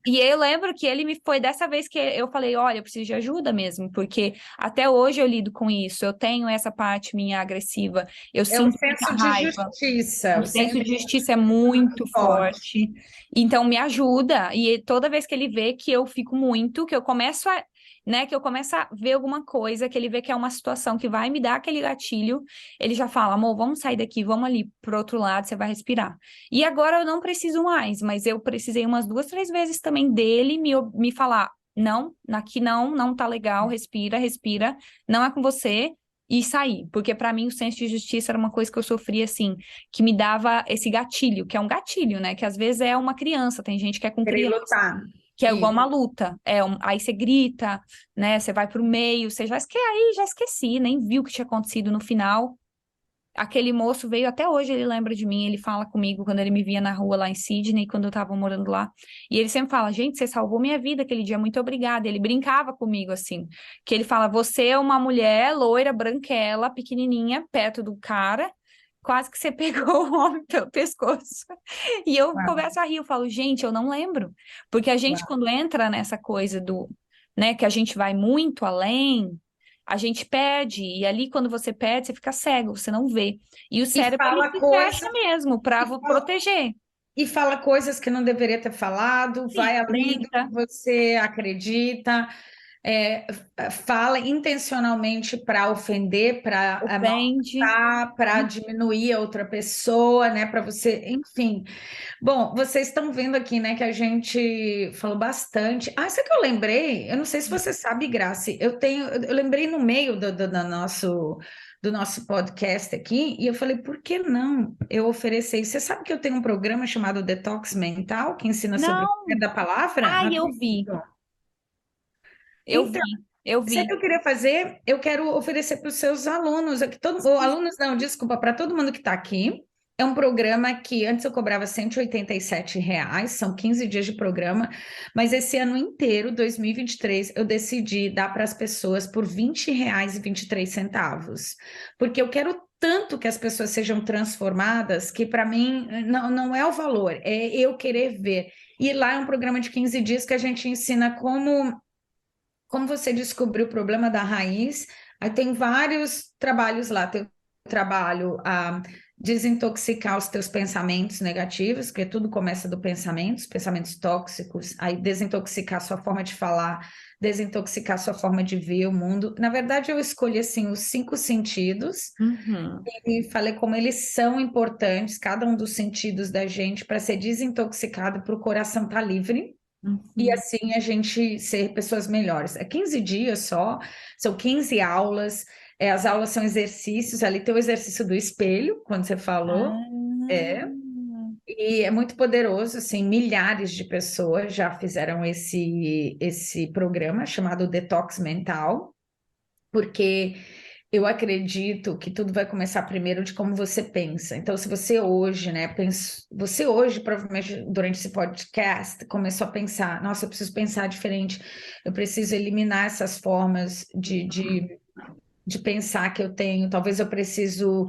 e eu lembro que ele me foi dessa vez que eu falei: Olha, eu preciso de ajuda mesmo, porque até hoje eu lido com isso. Eu tenho essa parte minha agressiva, eu é o sinto muita senso de raiva. justiça, O o senso senso de justiça é muito muito forte. forte. Então me ajuda. E toda vez que ele vê que eu fico muito, que eu começo a, né, que eu começo a ver alguma coisa, que ele vê que é uma situação que vai me dar aquele gatilho, ele já fala: Amor, vamos sair daqui, vamos ali pro outro lado, você vai respirar. E agora eu não preciso mais, mas eu precisei umas 2, 3 vezes também dele me falar: Não, aqui não, não tá legal, respira, respira, não é com você. e sair, porque para mim o senso de justiça era uma coisa que eu sofria assim, que me dava esse gatilho, que é um gatilho, né? Que às vezes é uma criança, tem gente que é com Querer criança, lutar. que é igual Isso. uma luta. Aí você grita, né? Você vai pro meio, você já esqueci, nem viu o que tinha acontecido no final. Aquele moço veio, até hoje ele lembra de mim, ele fala comigo quando ele me via na rua lá em Sydney, quando eu tava morando lá. E ele sempre fala, gente, você salvou minha vida aquele dia, muito obrigada. Ele brincava comigo assim, que ele fala, você é uma mulher loira, branquela, pequenininha, perto do cara, quase que você pegou o homem pelo pescoço. E eu Uau, começo a rir, eu falo, gente, eu não lembro. Porque a gente, uau. quando entra nessa coisa do, né, que a gente vai muito além, a gente perde, e ali quando você perde, você fica cego, você não vê. E o E cérebro, ele fala se fecha coisas, mesmo para e fala, proteger. e fala coisas que não deveria ter falado, E vai além do que grita, você acredita, é, fala intencionalmente para ofender, para ofende. maltratar, para diminuir a outra pessoa, né? Para você, enfim. Bom, vocês estão vendo aqui, né, que a gente falou bastante. Ah, isso que eu lembrei, eu não sei se você sabe, Grace, eu lembrei no meio do nosso podcast aqui, e eu falei, por que não eu oferecer isso? Você sabe que eu tenho um programa chamado Detox Mental, que ensina sobre o Não, poder da palavra? Não ai, acredito. eu Então, vi, eu sabe o que vi. eu queria fazer? Eu quero oferecer para os seus alunos, aqui, ou alunos não, desculpa, para todo mundo que está aqui. É um programa que antes eu cobrava R$ 187, são 15 dias de programa, mas esse ano inteiro, 2023, eu decidi dar para as pessoas por R$ 20,23, porque eu quero tanto que as pessoas sejam transformadas, que para mim não é o valor, é eu querer ver. E lá é um programa de 15 dias que a gente ensina como você descobriu o problema da raiz. Aí tem vários trabalhos lá. Tem o trabalho a desintoxicar os teus pensamentos negativos, porque tudo começa do pensamento, os pensamentos tóxicos, aí desintoxicar sua forma de falar, desintoxicar sua forma de ver o mundo. Na verdade, eu escolhi assim os 5 sentidos Uhum, e falei como eles são importantes, cada um dos sentidos da gente, para ser desintoxicado para o coração estar livre. E uhum. assim a gente ser pessoas melhores. É 15 dias só, são 15 aulas. As aulas são exercícios, ali tem o exercício do espelho, quando você falou. Ah, É. E é muito poderoso, assim, milhares de pessoas já fizeram esse programa chamado Detox Mental, porque eu acredito que tudo vai começar primeiro de como você pensa. Então, se você hoje, né, você hoje, provavelmente, durante esse podcast, começou a pensar, nossa, eu preciso pensar diferente, eu preciso eliminar essas formas de pensar que eu tenho, talvez eu preciso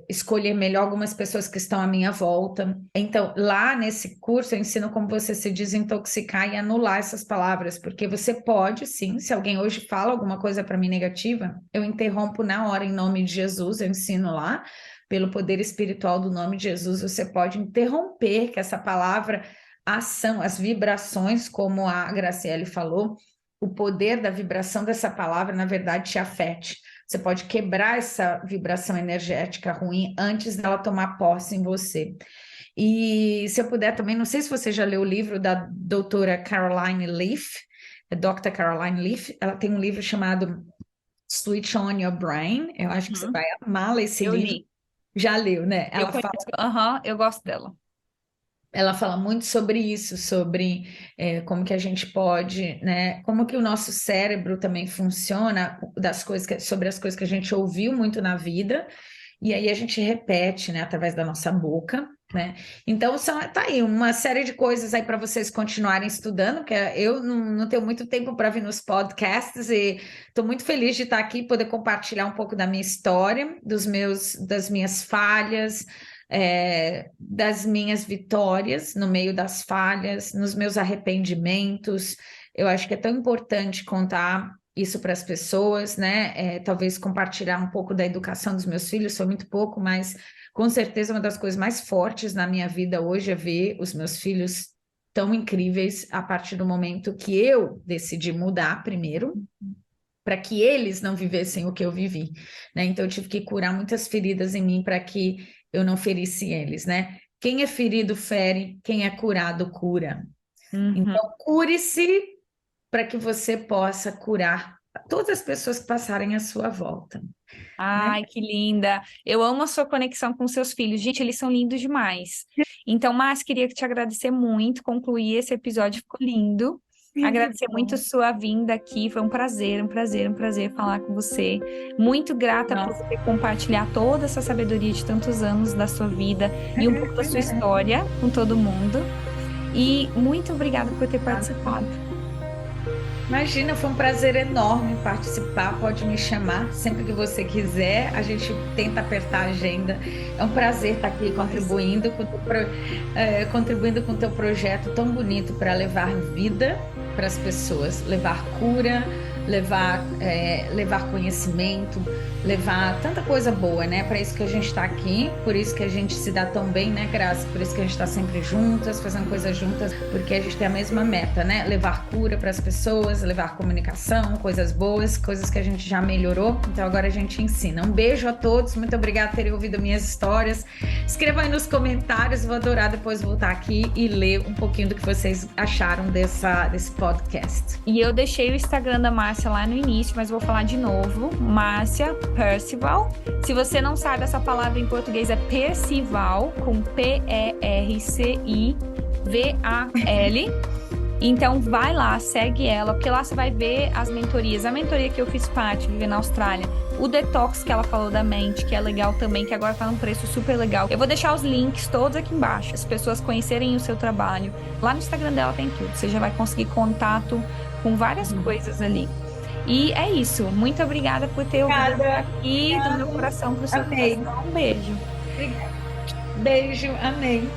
escolher melhor algumas pessoas que estão à minha volta. Então, lá nesse curso eu ensino como você se desintoxicar e anular essas palavras, porque você pode, sim, se alguém hoje fala alguma coisa para mim negativa, eu interrompo na hora em nome de Jesus, eu ensino lá, pelo poder espiritual do nome de Jesus, você pode interromper que essa palavra, a ação, as vibrações, como a Graciele falou, o poder da vibração dessa palavra, na verdade, te afete. Você pode quebrar essa vibração energética ruim antes dela tomar posse em você. E se eu puder também, não sei se você já leu o livro da doutora Caroline Leaf, a Dr. Caroline Leaf, ela tem um livro chamado Switch On Your Brain. Eu acho que você uhum. vai amar ler esse Eu livro. li, Já leu, né? eu Ela fala conheço, aham, eu gosto dela. Ela fala muito sobre isso, sobre como que a gente pode, né? Como que o nosso cérebro também funciona, sobre as coisas que a gente ouviu muito na vida, e aí a gente repete, né, através da nossa boca, né? Então, tá aí uma série de coisas aí para vocês continuarem estudando, que eu não tenho muito tempo para vir nos podcasts e estou muito feliz de estar aqui, poder compartilhar um pouco da minha história, das minhas falhas, das minhas vitórias no meio das falhas, nos meus arrependimentos. Eu acho que é tão importante contar isso para as pessoas, né? Talvez compartilhar um pouco da educação dos meus filhos, foi muito pouco, mas com certeza uma das coisas mais fortes na minha vida hoje é ver os meus filhos tão incríveis a partir do momento que eu decidi mudar primeiro, para que eles não vivessem o que eu vivi, né? Então eu tive que curar muitas feridas em mim para que eu não ferisse eles, né? Quem é ferido fere, quem é curado cura. Uhum, Então cure-se para que você possa curar todas as pessoas que passarem à sua volta, né? Ai, que linda. Eu amo a sua conexão com seus filhos. Gente, eles são lindos demais. Então, Márcia, queria te agradecer muito. Concluir esse episódio, ficou lindo. Sim, que Agradecer muito bom. sua vinda aqui. Foi um prazer, um prazer, um prazer falar com você. Muito grata por Nossa, você compartilhar toda essa sabedoria de tantos anos da sua vida e um pouco da sua história com todo mundo. E muito obrigada por ter participado. imagina, foi um prazer enorme participar. Pode me chamar sempre que você quiser. A gente tenta apertar a agenda. É um prazer estar aqui contribuindo com contribuindo com o teu projeto tão bonito para levar vida para as pessoas, levar cura, levar conhecimento, levar tanta coisa boa, né? Para isso que a gente está aqui, por isso que a gente se dá tão bem, né, Graça? Por isso que a gente está sempre juntas, fazendo coisas juntas, porque a gente tem a mesma meta, né? Levar cura para as pessoas, levar comunicação, coisas boas, coisas que a gente já melhorou, então agora a gente ensina. Um beijo a todos, muito obrigada por terem ouvido minhas histórias. Escrevam aí nos comentários, vou adorar depois voltar aqui e ler um pouquinho do que vocês acharam desse podcast. E eu deixei o Instagram da Márcia lá no início, mas vou falar de novo. Márcia Percival. Se você não sabe, essa palavra em português é Percival, com Percival. Então vai lá, segue ela, porque lá você vai ver as mentorias. A mentoria que eu fiz parte, Viver na Austrália. O detox que ela falou da mente, que é legal também, que agora tá num preço super legal. Eu vou deixar os links todos aqui embaixo, as pessoas conhecerem o seu trabalho. Lá no Instagram dela tem tudo. Você já vai conseguir contato com várias coisas ali. E é isso. Muito obrigada por ter ouvido aqui do meu coração pro seu Amei. coração. Um beijo. Beijo, amei.